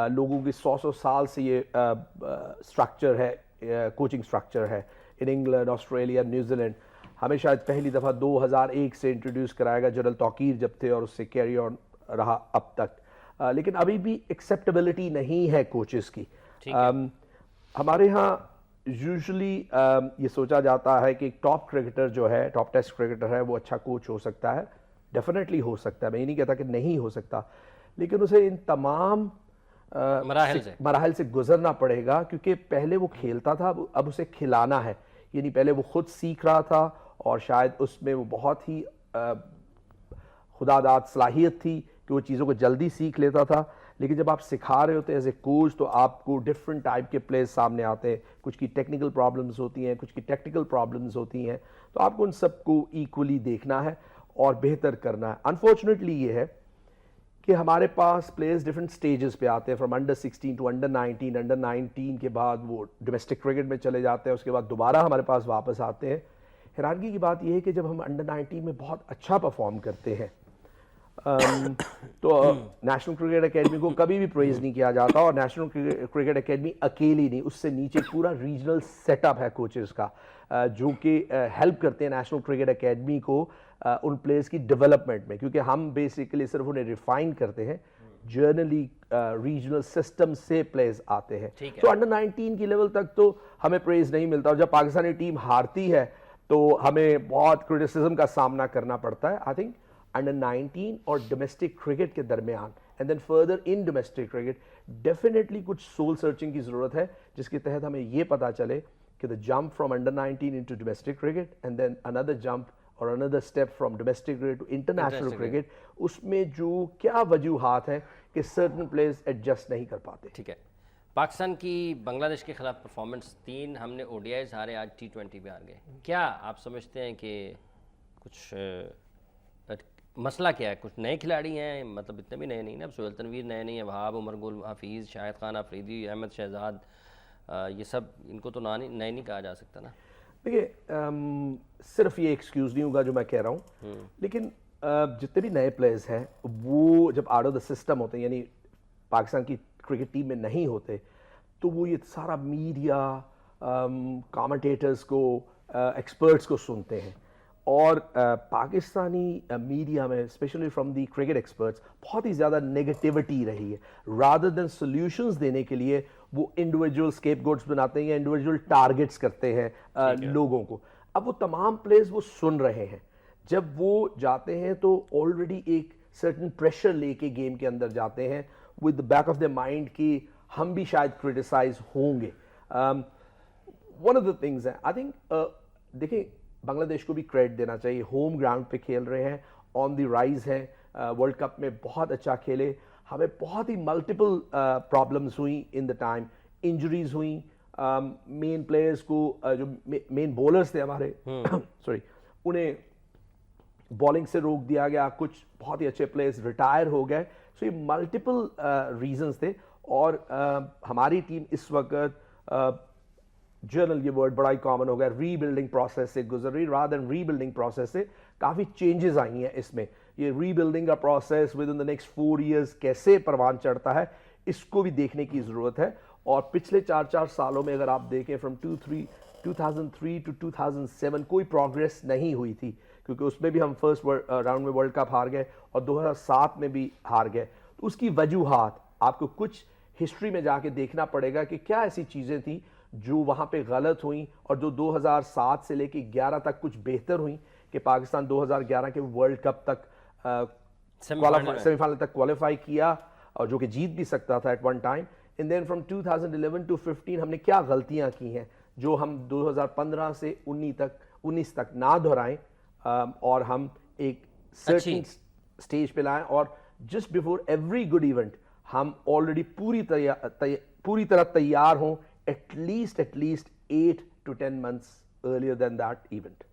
لوگوں کی 100 سال سے یہ اسٹرکچر ہے, کوچنگ اسٹرکچر ہے in England, Australia, New Zealand. ہمیں شاید پہلی دفعہ 2001 سے انٹروڈیوس کرایا گیا جنرل توقیر جب تھے, اور اس سے کیری آن رہا اب تک. لیکن ابھی بھی ایکسیپٹیبلٹی نہیں ہے کوچز کی. ہمارے ہاں یوزلی یہ سوچا جاتا ہے کہ ایک ٹاپ کرکٹر جو ہے, ٹاپ ٹیسٹ کرکٹر ہے, وہ اچھا کوچ ہو سکتا ہے. ڈیفینیٹلی ہو سکتا ہے, میں یہ نہیں کہتا کہ نہیں ہو سکتا, لیکن اسے ان تمام مراحل سے گزرنا پڑے گا, کیونکہ پہلے وہ کھیلتا تھا, اب اسے کھلانا ہے. یعنی پہلے وہ خود سیکھ رہا تھا اور شاید اس میں وہ بہت ہی خدا داد صلاحیت تھی کہ وہ چیزوں کو جلدی سیکھ لیتا تھا. لیکن جب آپ سکھا رہے ہوتے ہیں ایز اے کوچ, تو آپ کو ڈفرینٹ ٹائپ کے پلیئرز سامنے آتے ہیں. کچھ کی ٹیکنیکل پرابلمز ہوتی ہیں, کچھ کی ٹیکٹیکل پرابلمز ہوتی ہیں, تو آپ کو ان سب کو ایکولی دیکھنا ہے اور بہتر کرنا ہے. انفارچونیٹلی یہ ہے کہ ہمارے پاس پلیئرز ڈفرینٹ سٹیجز پہ آتے ہیں, from under 16 to under 19, under 19 کے بعد وہ ڈومیسٹک کرکٹ میں چلے جاتے ہیں, اس کے بعد دوبارہ ہمارے پاس واپس آتے ہیں. حیرانگی کی بات یہ ہے کہ جب ہم انڈر 19 میں بہت اچھا پرفارم کرتے ہیں تو نیشنل کرکٹ اکیڈمی کو کبھی بھی پریز نہیں کیا جاتا, اور نیشنل کرکٹ اکیڈمی اکیلی نہیں, اس سے نیچے پورا ریجنل سیٹ اپ ہے کوچز کا, جو کہ ہیلپ کرتے ہیں نیشنل کرکٹ اکیڈمی کو ان پلیئرز کی ڈیولپمنٹ میں, کیونکہ ہم بیسیکلی صرف انہیں ریفائن کرتے ہیں. جرنلی ریجنل سسٹم سے پلیئرز آتے ہیں. تو انڈر 19 کی لیول تک تو ہمیں پریز نہیں ملتا, اور جب پاکستانی ٹیم ہارتی ہے تو ہمیں بہت کرٹیسزم کا سامنا کرنا پڑتا ہے. آئی تھنک انڈر 19 اور ڈومیسٹک کرکٹ کے درمیان, and then further in domestic cricket, definitely کچھ سول سرچنگ کی ضرورت ہے, جس کے تحت ہمیں یہ پتا چلے کہ the jump from under 19 into domestic cricket, and then another jump اور another step from domestic cricket to international cricket, اس میں جو کیا وجوہات ہیں کہ سرٹن پلیئرز ایڈجسٹ نہیں کر پاتے. ٹھیک ہے. پاکستان کی بنگلہ دیش کے خلاف پرفارمنس 3 ہم نے ODIs ہارے, آج T20 پہ ہار گئے. کیا آپ سمجھتے ہیں کہ کچھ مسئلہ کیا ہے؟ کچھ نئے کھلاڑی ہیں, مطلب اتنے بھی نئے نہیں نا, اب سہیل تنویر نئے نہیں ہیں, وہاب, عمر گل, حفیظ, شاہد خان آفریدی, احمد شہزاد, یہ سب ان کو تو نئے نہیں کہا جا سکتا نا. دیکھیے صرف یہ ایکسکیوز نہیں ہوگا جو میں کہہ رہا ہوں, لیکن جتنے بھی نئے پلیئرز ہیں وہ جب آؤٹ آف دا سسٹم ہوتے ہیں, یعنی پاکستان کی کرکٹ ٹیم میں نہیں ہوتے, تو وہ یہ سارا میڈیا, کامنٹیٹرز کو, ایکسپرٹس کو سنتے ہیں. اور پاکستانی میڈیا میں specially from the cricket experts بہت ہی زیادہ نگیٹیوٹی رہی ہے. رادر دین سولوشنز دینے کے لیے وہ انڈیویجول اسکیپ گوٹس بناتے ہیں یا انڈیویجول ٹارگٹس کرتے ہیں لوگوں کو. اب وہ تمام پلیئرز وہ سن رہے ہیں, جب وہ جاتے ہیں تو آلریڈی ایک سرٹن پریشر لے کے گیم کے اندر جاتے ہیں with back of the mind کہ ہم بھی شاید کرٹیسائز ہوں گے. ون آف دا تھنگز ہے, آئی تھنک دیکھیں بنگلہ دیش کو بھی کریڈٹ دینا چاہیے, ہوم گراؤنڈ پہ کھیل رہے ہیں, آن دی رائز ہیں, ورلڈ کپ میں بہت اچھا کھیلے. ہمیں بہت ہی ملٹیپل پرابلمس ہوئیں ان دا ٹائم, انجریز ہوئیں, مین پلیئرز کو جو مین بولرز تھے ہمارے سوری انہیں بالنگ سے روک دیا گیا, کچھ بہت ہی اچھے پلیئرز ریٹائر ہو گئے. سو یہ ملٹیپل ریزنز تھے, اور ہماری ٹیم اس وقت جرنل یہ ورڈ بڑا ہی کامن ہو گیا, ری بلڈنگ پروسیس سے گزر رہی, رادر دین ری بلڈنگ پروسیس سے کافی چینجز آئی ہیں اس میں. یہ ری بلڈنگ کا process with in the next 4 years کیسے پروان چڑھتا ہے, اس کو بھی دیکھنے کی ضرورت ہے. اور پچھلے 4 سالوں میں اگر آپ دیکھیں فرام 2003 ٹو 2007 کوئی پروگریس نہیں ہوئی تھی, کیونکہ اس میں بھی ہم فرسٹ راؤنڈ میں ورلڈ کپ ہار گئے اور 2007 میں بھی ہار گئے. تو اس کی وجوہات آپ کو کچھ ہسٹری میں جا کے دیکھنا پڑے گا کہ کیا ایسی چیزیں تھیں جو وہاں پہ غلط ہوئیں, اور جو 2007 سے لے کے 11 تک کچھ بہتر ہوئیں کہ پاکستان 2011 کے ورلڈ کپ تک سیمی فائنل تک کوالیفائی کیا, اور جو کہ جیت بھی سکتا تھا at one time. And then from 2011 to 15 ہم نے کیا غلطیاں کی ہیں جو ہم 2015 سے 19 تک نہ دہرائیں, اور ہم ایک سرٹن سٹیج پہ لائیں. اور just before every good event ہم آلریڈی پوری طرح تیار ہوں, at least 8 to 10 months earlier than that event.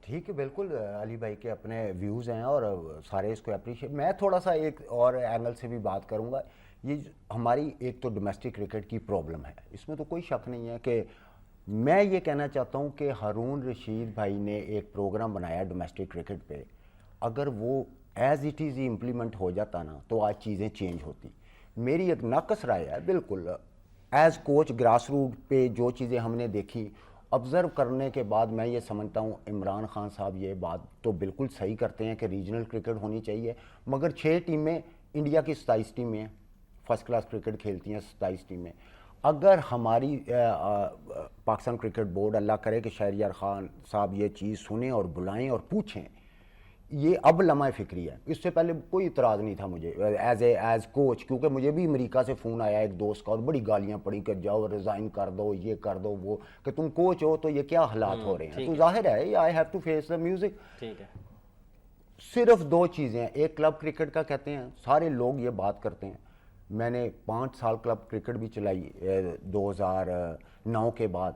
ٹھیک ہے, بالکل علی بھائی کے اپنے ویوز ہیں اور سارے اس کو اپریشیٹ. میں تھوڑا سا ایک اور اینگل سے بھی بات کروں گا. یہ ہماری ایک تو ڈومیسٹک کرکٹ کی پرابلم ہے, اس میں تو کوئی شک نہیں ہے کہ میں یہ کہنا چاہتا ہوں کہ ہارون رشید بھائی نے ایک پروگرام بنایا ڈومیسٹک کرکٹ پہ, اگر وہ ایز اٹ از امپلیمنٹ ہو جاتا نا تو آج چیزیں چینج ہوتی. میری ایک ناقص رائے ہے بالکل, ایز کوچ گراس روٹ پہ جو چیزیں ہم نے دیکھی آبزرو کرنے کے بعد میں یہ سمجھتا ہوں عمران خان صاحب یہ بات تو بالکل صحیح کرتے ہیں کہ ریجنل کرکٹ ہونی چاہیے, مگر 6 ٹیمیں انڈیا کی 27 ٹیمیں ہیں, فرسٹ کلاس کرکٹ کھیلتی ہیں 27 ٹیمیں. اگر ہماری پاکستان کرکٹ بورڈ, اللہ کرے کہ شہریار خان صاحب یہ چیز سنیں اور بلائیں اور پوچھیں, یہ اب لمحہ فکری ہے. اس سے پہلے کوئی اعتراض نہیں تھا مجھے ایز کوچ, کیونکہ مجھے بھی امریکہ سے فون آیا ایک دوست کا اور بڑی گالیاں پڑی کہ جاؤ ریزائن کر دو, یہ کر دو, وہ کہ تم کوچ ہو تو یہ کیا حالات ہو رہے ہیں. تو ظاہر ہے I have to face the music. ٹھیک ہے, صرف 2 چیزیں ہیں. ایک کلب کرکٹ کا کہتے ہیں, سارے لوگ یہ بات کرتے ہیں. میں نے 5 سال کلب کرکٹ بھی چلائی 2009 کے بعد.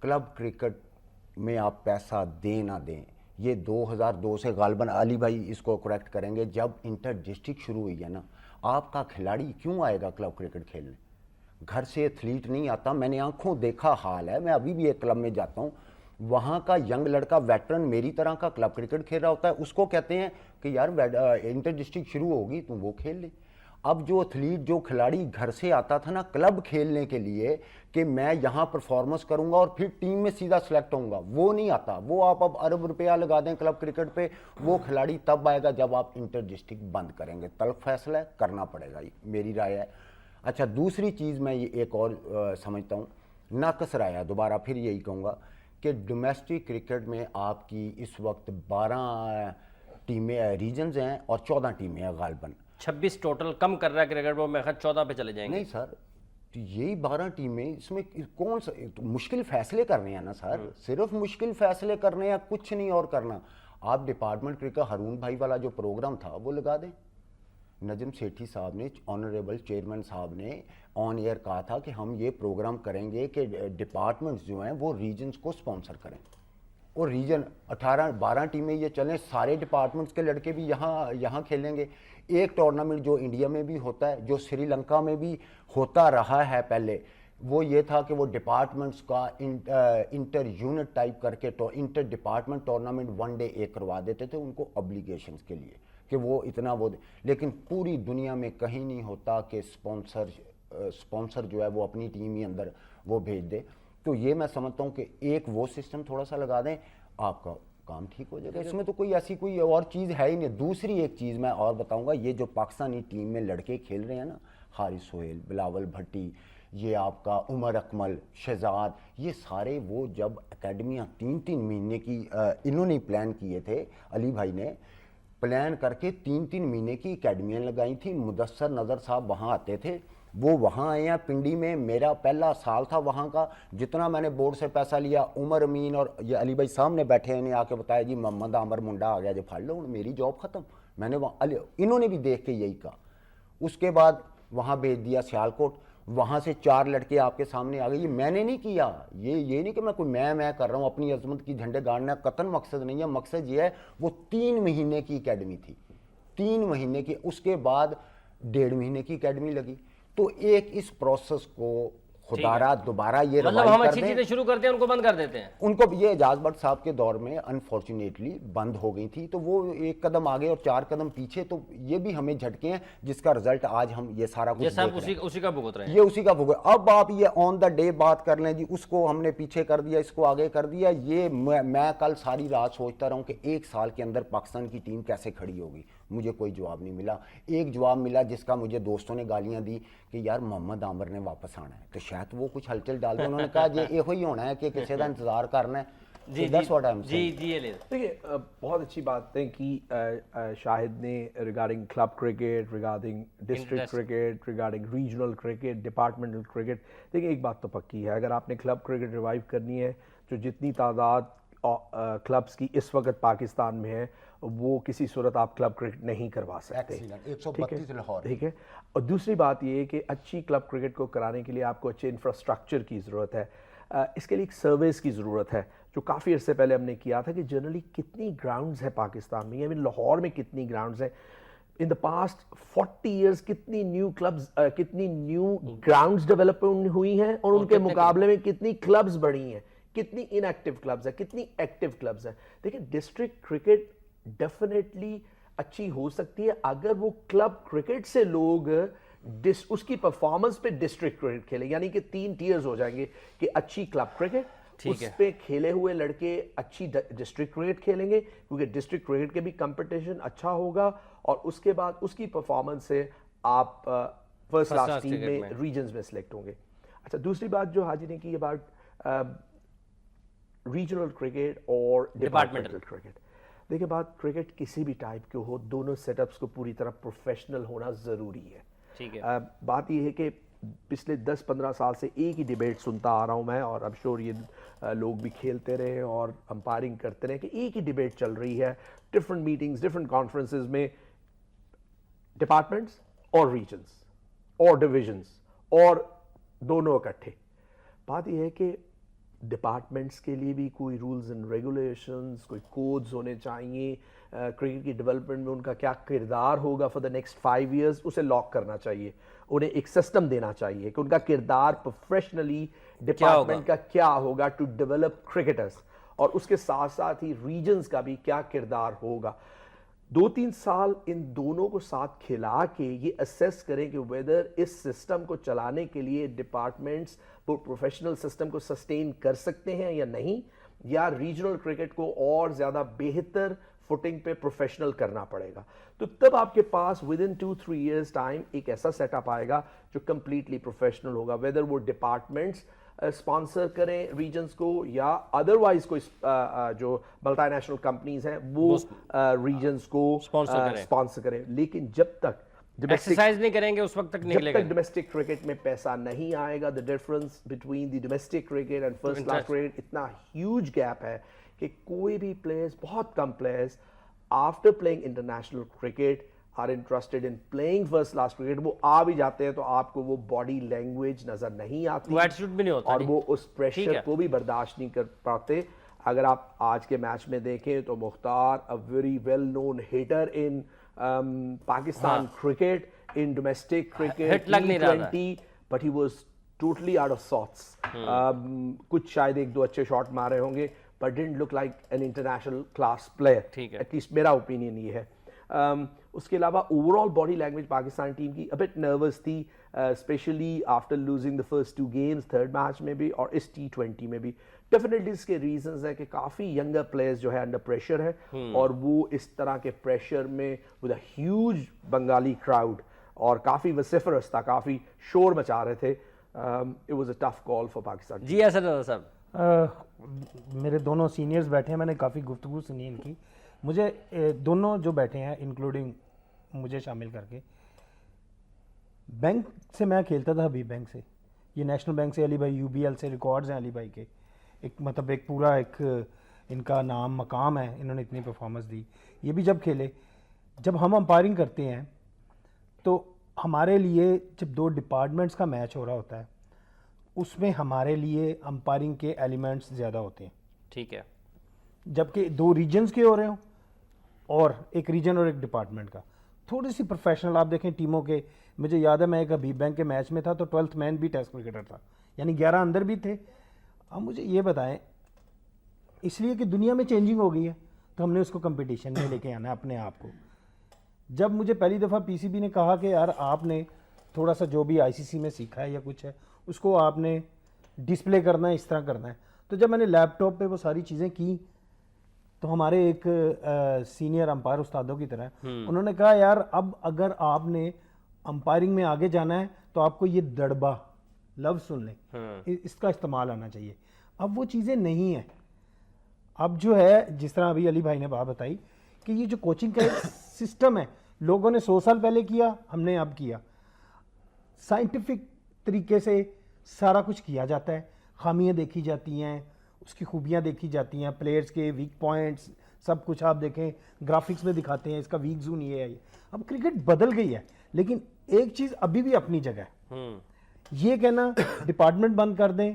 کلب کرکٹ میں آپ پیسہ دیں نہ دیں, یہ 2002 سے غالباً علی بھائی اس کو کریکٹ کریں گے, جب انٹر ڈسٹرکٹ شروع ہوئی ہے نا, آپ کا کھلاڑی کیوں آئے گا کلب کرکٹ کھیلنے؟ گھر سے ایتھلیٹ نہیں آتا. میں نے آنکھوں دیکھا حال ہے, میں ابھی بھی ایک کلب میں جاتا ہوں, وہاں کا ینگ لڑکا ویٹرن میری طرح کا کلب کرکٹ کھیل رہا ہوتا ہے, اس کو کہتے ہیں کہ یار انٹر ڈسٹرکٹ شروع ہوگی تم وہ کھیل لیں. اب جو ایتھلیٹ جو کھلاڑی گھر سے آتا تھا نا کلب کھیلنے کے لیے کہ میں یہاں پرفارمنس کروں گا اور پھر ٹیم میں سیدھا سلیکٹ ہوں گا, وہ نہیں آتا. وہ آپ اب ارب روپیہ لگا دیں کلب کرکٹ پہ, وہ کھلاڑی تب آئے گا جب آپ انٹر ڈسٹرکٹ بند کریں گے. تلخ فیصلہ ہے, کرنا پڑے گا, میری رائے ہے. اچھا, دوسری چیز میں یہ ایک اور سمجھتا ہوں, ناقص رائے ہے, دوبارہ پھر یہی کہوں گا کہ ڈومیسٹک کرکٹ میں آپ کی اس وقت 12 ٹیمیں ریجنز ہیں اور 14 ٹیمیں ہیں غالباً. 26 ٹوٹل کم کر رہا ہے کرکٹ بورڈ, میں 14 پہ چلے جائیں گے. نہیں سر, یہی 12 ٹیمیں, اس میں کون سا مشکل فیصلے کرنے ہیں نا سر, صرف مشکل فیصلے کرنے ہیں, کچھ نہیں اور کرنا. آپ ڈپارٹمنٹ کرکٹ ہارون بھائی والا جو پروگرام تھا وہ لگا دیں, نجم سیٹھی صاحب نے, آنریبل چیئرمین صاحب نے آن ایئر کہا تھا کہ ہم یہ پروگرام کریں گے کہ ڈپارٹمنٹس جو ہیں وہ ریجنز کو سپانسر کریں, اور ریجن 18-12 ٹیمیں یہ چلیں, سارے ڈپارٹمنٹس کے لڑکے بھی یہاں کھیلیں گے. ایک ٹورنامنٹ جو انڈیا میں بھی ہوتا ہے, جو سری لنکا میں بھی ہوتا رہا ہے پہلے, وہ یہ تھا کہ وہ ڈپارٹمنٹس کا انٹر یونٹ ٹائپ کر کے inter department tournament one day ایک کروا دیتے تھے ان کو ابلیگیشنز کے لیے کہ وہ اتنا وہ, لیکن پوری دنیا میں کہیں نہیں ہوتا کہ اسپانسر جو ہے وہ اپنی ٹیم ہی اندر وہ بھیج دے. تو یہ میں سمجھتا ہوں کہ ایک وہ سسٹم تھوڑا سا لگا دیں, آپ کا کام ٹھیک ہو جائے گا. اس میں تو کوئی ایسی کوئی اور چیز ہے ہی نہیں. دوسری ایک چیز میں اور بتاؤں گا, یہ جو پاکستانی ٹیم میں لڑکے کھیل رہے ہیں نا, حارث سہیل, بلاول بھٹی, یہ آپ کا عمر اکمل, شہزاد, یہ سارے وہ جب اکیڈمیاں 3-3 مہینے کی انہوں نے پلان کیے تھے, علی بھائی نے پلان کر کے 3-3 مہینے کی اکیڈمیاں لگائی تھیں. مدثر نظر صاحب وہاں آتے تھے, وہ وہاں آئے ہیں پنڈی میں, میرا پہلا سال تھا وہاں کا, جتنا میں نے بورڈ سے پیسہ لیا, عمر امین اور یہ علی بھائی سامنے بیٹھے ہیں, آ کے بتایا جی محمد عامر منڈا آ گیا, جو پھاڑ لو, میری جاب ختم. میں نے وہاں انہوں نے بھی دیکھ کے یہی کہا. اس کے بعد وہاں بھیج دیا سیالکوٹ, وہاں سے 4 لڑکے آپ کے سامنے آ گئے. یہ میں نے نہیں کیا, یہ نہیں کہ میں کوئی میں کر رہا ہوں اپنی عظمت کی جھنڈے گاڑنا, قطن مقصد نہیں ہے. مقصد یہ ہے, وہ 3 مہینے کی اکیڈمی تھی, 3 مہینے کی, اس کے بعد 1.5 مہینے کی اکیڈمی لگی. تو ایک اس پروسیس کو خدا را دوبارہ یہ مطلب ہم اچھی چیزیں شروع کرتے ہیں ان کو بند کر دیتے ہیں. ان کو یہ اعجاز بٹ صاحب کے دور میں انفارچونیٹلی بند ہو گئی تھی, تو وہ ایک قدم آگے اور 4 قدم پیچھے. تو یہ بھی ہمیں جھٹکے ہیں جس کا رزلٹ آج ہم یہ سارا کچھ اسی کا بھگت رہے ہیں, یہ اسی کا بھگت. اب آپ یہ آن دا ڈے بات کر لیں جی, اس کو ہم نے پیچھے کر دیا, اس کو آگے کر دیا. یہ میں کل ساری رات سوچتا رہا ہوں کہ 1 سال کے اندر پاکستان کی ٹیم کیسے کھڑی ہوگی. مجھے کوئی جواب نہیں ملا. ایک جواب ملا جس کا مجھے دوستوں نے گالیاں دی کہ یار محمد عامر نے واپس آنا ہے, تو شاید وہ کچھ ہلچل ڈال دیں. انہوں نے کہا یہ ہی ہونا ہے کہ کسی کا انتظار کرنا ہے. دیکھیے بہت اچھی بات ہے کہ شاہد نے regarding club cricket, regarding district cricket, regarding regional cricket, departmental cricket. دیکھیے ایک بات تو پکی ہے, اگر آپ نے کلب کرکٹ ریوائیو کرنی ہے, جو جتنی تعداد کلبس کی اس وقت پاکستان میں ہے, وہ کسی صورت آپ کلب کرکٹ نہیں کروا سکتے. ٹھیک ہے. اور دوسری بات یہ ہے کہ اچھی کلب کرکٹ کو کرانے کے لیے آپ کو اچھے انفراسٹرکچر کی ضرورت ہے. اس کے لیے ایک سرویز کی ضرورت ہے, جو کافی عرصے پہلے ہم نے کیا تھا کہ جنرلی کتنی گراؤنڈز ہیں پاکستان میں, یعنی لاہور میں کتنی گراؤنڈز ہیں. ان دا پاسٹ 40 ایئرز کتنی نیو کلبز, کتنی نیو گراؤنڈز ڈیولپ ہوئی ہیں, اور ان کے مقابلے میں کتنی کلبز بڑھی ہیں, کتنی ان ایکٹیو کلبز ہیں, کتنی ایکٹیو کلبز ہیں. دیکھیں ڈسٹرکٹ کرکٹ ڈیفینیٹلی اچھی ہو سکتی ہے اگر وہ کلب کرکٹ سے لوگ اس کی پرفارمنس پہ ڈسٹرکٹ کرکٹ کھیلیں, یعنی کہ 3 ٹیئرز ہو جائیں گے کہ اچھی کلب کرکٹ, اس پہ کھیلے ہوئے لڑکے اچھی ڈسٹرکٹ کرکٹ کھیلیں گے, کیونکہ ڈسٹرکٹ کرکٹ کے بھی کمپٹیشن اچھا ہوگا, اور اس کے بعد اس کی پرفارمنس سے آپ فرسٹ کلاس ٹیم میں ریجنز میں سلیکٹ ہوں گے. اچھا دوسری بات جو حاجی نے کی اباؤٹ ریجنل کرکٹ اور ڈپارٹمنٹل کرکٹ. دیکھیں بات کرکٹ کسی بھی ٹائپ کے ہو, دونوں سیٹ اپس کو پوری طرح پروفیشنل ہونا ضروری ہے. بات یہ ہے کہ پچھلے 10-15 سال سے ایک ہی ڈیبیٹ سنتا آ رہا ہوں میں, اور اب شور یہ لوگ بھی کھیلتے رہے اور امپائرنگ کرتے رہے, کہ ایک ہی ڈیبیٹ چل رہی ہے ڈفرنٹ میٹنگز, ڈفرنٹ کانفرنسز میں, ڈپارٹمنٹس اور ریجنز اور ڈویژنز اور دونوں اکٹھے. بات یہ ہے کہ ڈپارٹمنٹس کے لیے بھی کوئی رولز اینڈ ریگولیشنز, کوئی کوڈز ہونے چاہیے. کرکٹ کی ڈیولپمنٹ میں ان کا کیا کردار ہوگا فار دا نیکسٹ 5 ایئرز, اسے لاک کرنا چاہیے. انہیں ایک سسٹم دینا چاہیے کہ ان کا کردار پروفیشنلی ڈپارٹمنٹ کا کیا ہوگا ٹو ڈیولپ کرکٹرز, اور اس کے ساتھ ساتھ ہی ریجنز کا بھی کیا کردار ہوگا. 2-3 سال ان دونوں کو ساتھ کھلا کے یہ اسیس کریں کہ ویدر اس سسٹم کو چلانے کے لیے ڈپارٹمنٹس وہ پروفیشنل سسٹم کو سسٹین کر سکتے ہیں یا نہیں, یا ریجنل کرکٹ کو اور زیادہ بہتر فوٹنگ پہ پروفیشنل کرنا پڑے گا. تو تب آپ کے پاس ود ان 2-3 ایئرز ٹائم ایک ایسا سیٹ اپ آئے گا جو کمپلیٹلی پروفیشنل ہوگا, ویدر وہ ڈپارٹمنٹس اسپانسر کریں ریجنز کو, یا ادروائز کوئی جو ملٹی نیشنل کمپنیز ہیں وہ ریجنز کو اسپانسر کریں. لیکن جب تک ایکسرسائز نہیں کریں گے اس وقت تک نکلے گا. جب تک ڈومیسٹک کرکٹ میں پیسہ نہیں آئے گا, the difference between the domestic cricket and first class cricket اتنا ہیوج گیپ ہے کہ کوئی بھی پلیئرز, بہت کم players after playing international cricket are interested in playing first class cricket, وہ آ بھی جاتے ہیں تو آپ کو وہ باڈی لینگویج نظر نہیں آتی وہ ایٹیٹیوڈ بھی نہیں ہوتا اور وہ اس پریشر کو بھی برداشت نہیں کر پاتے. اگر آپ آج کے میچ میں دیکھیں تو مختار a very well known hitter in Pakistan cricket, in domestic cricket, T20, but he was totally out of sorts. کچھ شاید ایک دو اچھے شاٹ مارے ہوں گے but didn't look like an international class player. At least میرا اوپینین یہ ہے. اس کے علاوہ overall body language Pakistan team کی ابٹ نروس تھی, specially after losing the first 2 games, third match میں بھی اور اس T20 میں بھی. ڈیفینیٹلی اس کے ریزنز ہے کہ کافی ینگر پلیئرز جو ہے انڈر پریشر ہے اور وہ اس طرح کے پریشر میں with a huge Bengali crowd اور کافی وسیفرس تھا, کافی شور مچا رہے تھے. It was a tough call for Pakistan. جی اسد صاحب, میرے دونوں سینئرز بیٹھے ہیں, میں نے کافی گفتگو سنی ان کی. مجھے دونوں جو بیٹھے ہیں انکلوڈنگ مجھے شامل کر کے, بینک سے میں کھیلتا تھا حبیب بینک سے, یہ نیشنل بینک سے علی بھائی, UBL سے ریکارڈز ہیں علی بھائی کے, ایک مطلب ایک پورا ایک ان کا نام مقام ہے, انہوں نے اتنی پرفارمنس دی. یہ بھی جب کھیلے, جب ہم امپائرنگ کرتے ہیں تو ہمارے لیے جب 2 ڈپارٹمنٹس کا میچ ہو رہا ہوتا ہے اس میں ہمارے لیے امپائرنگ کے ایلیمنٹس زیادہ ہوتے ہیں. ٹھیک ہے, جبکہ 2 ریجنز کے ہو رہے ہوں اور ایک ریجن اور ایک ڈپارٹمنٹ کا. تھوڑی سی پروفیشنل آپ دیکھیں ٹیموں کے, مجھے یاد ہے میں ایک حبیب بینک کے میچ میں تھا تو 12th مین بھی ٹیسٹ کرکٹر تھا, یعنی 11 اندر بھی تھے. اب مجھے یہ بتائیں, اس لیے کہ دنیا میں چینجنگ ہو گئی ہے تو ہم نے اس کو کمپٹیشن میں لے کے آنا ہے اپنے آپ کو. جب مجھے پہلی دفعہ PCB نے کہا کہ یار آپ نے تھوڑا سا جو بھی ICC میں سیکھا ہے یا کچھ ہے اس کو آپ نے ڈسپلے کرنا ہے, اس طرح کرنا ہے, تو جب میں نے لیپ ٹاپ پہ وہ ساری چیزیں کی تو ہمارے ایک سینئر امپائر استادوں کی طرح انہوں نے کہا یار اب اگر آپ نے امپائرنگ میں آگے جانا ہے تو آپ کو یہ دڑبا لفظ سن لیں, اس کا استعمال آنا چاہیے. اب وہ چیزیں نہیں ہیں. اب جو ہے جس طرح ابھی علی بھائی نے بات بتائی کہ یہ جو کوچنگ کا ایک سسٹم ہے, لوگوں نے 100 سال پہلے کیا, ہم نے اب کیا. سائنٹیفک طریقے سے سارا کچھ کیا جاتا ہے, خامیاں دیکھی جاتی ہیں, اس کی خوبیاں دیکھی جاتی ہیں, پلیئرز کے ویک پوائنٹس سب کچھ آپ دیکھیں گرافکس میں دکھاتے ہیں, اس کا ویک زون یہ ہے. اب کرکٹ بدل گئی ہے لیکن ایک چیز ابھی بھی اپنی جگہ ہے. یہ کہنا ڈپارٹمنٹ بند کر دیں,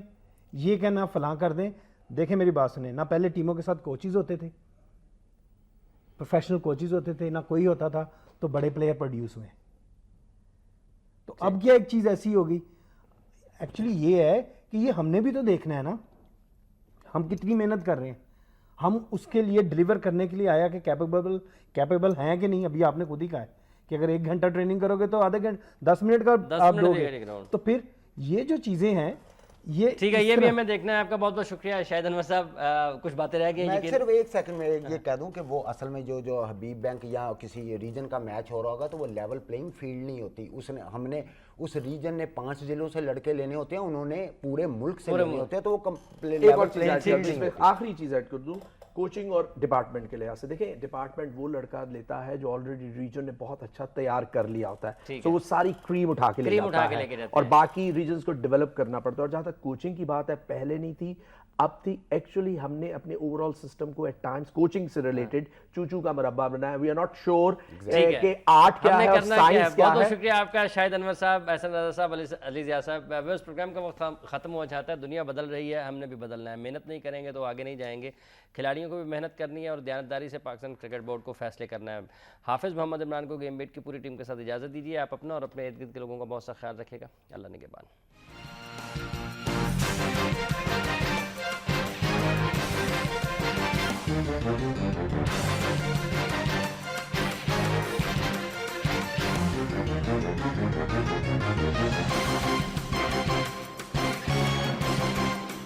یہ کہنا فلاں کر دیں. دیکھیں میری بات سنیں, نہ پہلے ٹیموں کے ساتھ کوچز ہوتے تھے, پروفیشنل کوچز ہوتے تھے, نہ کوئی ہوتا تھا, تو بڑے پلیئر پروڈیوس ہوئے. تو اب کیا ایک چیز ایسی ہوگی, ایکچولی یہ ہے کہ یہ ہم نے بھی تو دیکھنا ہے نا, ہم کتنی محنت کر رہے ہیں, ہم اس کے لیے ڈلیور کرنے کے لیے آیا کہ کیپیبل ہیں کہ نہیں. ابھی آپ نے خود ہی کہا ہے کہ اگر 1 گھنٹہ ٹریننگ کرو گے تو آدھے گھنٹے 10 منٹ کا آپ دو گے, تو پھر یہ جو چیزیں ہیں یہ ٹھیک ہے, یہ بھی ہمیں دیکھنا ہے. آپ کا بہت بہت شکریہ شاہد انور صاحب. کچھ باتیں رہ گئی. میں صرف 1 سیکنڈ میں یہ کہہ دوں کہ وہ اصل میں جو حبیب بینک یا کسی ریجن کا میچ ہو رہا ہوگا تو وہ لیول پلینگ فیلڈ نہیں ہوتی. ہم نے اس ریجن نے 5 ضلعوں سے لڑکے لینے ہوتے ہیں, انہوں نے پورے ملک سے لینے ہوتے ہیں, تو وہ لیول پلینگ فیلڈ نہیں. آخری چیز ایڈ کر دوں, کوچنگ اور ڈپارٹمنٹ کے لحاظ سے دیکھیں, ڈپارٹمنٹ وہ لڑکا لیتا ہے جو آلریڈی ریجن نے بہت اچھا تیار کر لیا ہوتا ہے, تو وہ ساری کریم اٹھا کے لے جاتا ہے اور باقی ریجنز کو ڈیولپ کرنا پڑتا ہے. اور جہاں تک کوچنگ کی بات ہے, پہلے نہیں تھی اب تھی. ایکچولی ہم نے اپنے اوور آل سسٹم کو ایٹ ٹائمز کوچنگ سے ریلیٹڈ چوچو کا مربع بنایا. وی آر ناٹ شیور کہ آرٹ کیا ہے اور سائنس کیا ہے. بہت شکریہ آپ کا شاہد انور صاحب, احسن رضا صاحب, علی ضیاء صاحب. اس پروگرام کا وقت ختم ہو جاتا ہے. دنیا بدل رہی ہے, ہم نے بھی بدلنا ہے. محنت نہیں کریں گے تو آگے نہیں جائیں گے. کھلاڑیوں کو بھی محنت کرنی ہے اور دیانتداری سے پاکستان کرکٹ بورڈ کو فیصلے کرنا ہے. حافظ محمد عمران کو گیم بیٹ کی پوری ٹیم کے ساتھ اجازت دیجیے. آپ اپنا اور اپنے ارد گرد کے لوگوں کا بہت سا خیال رکھے گا. اللہ نگہبان.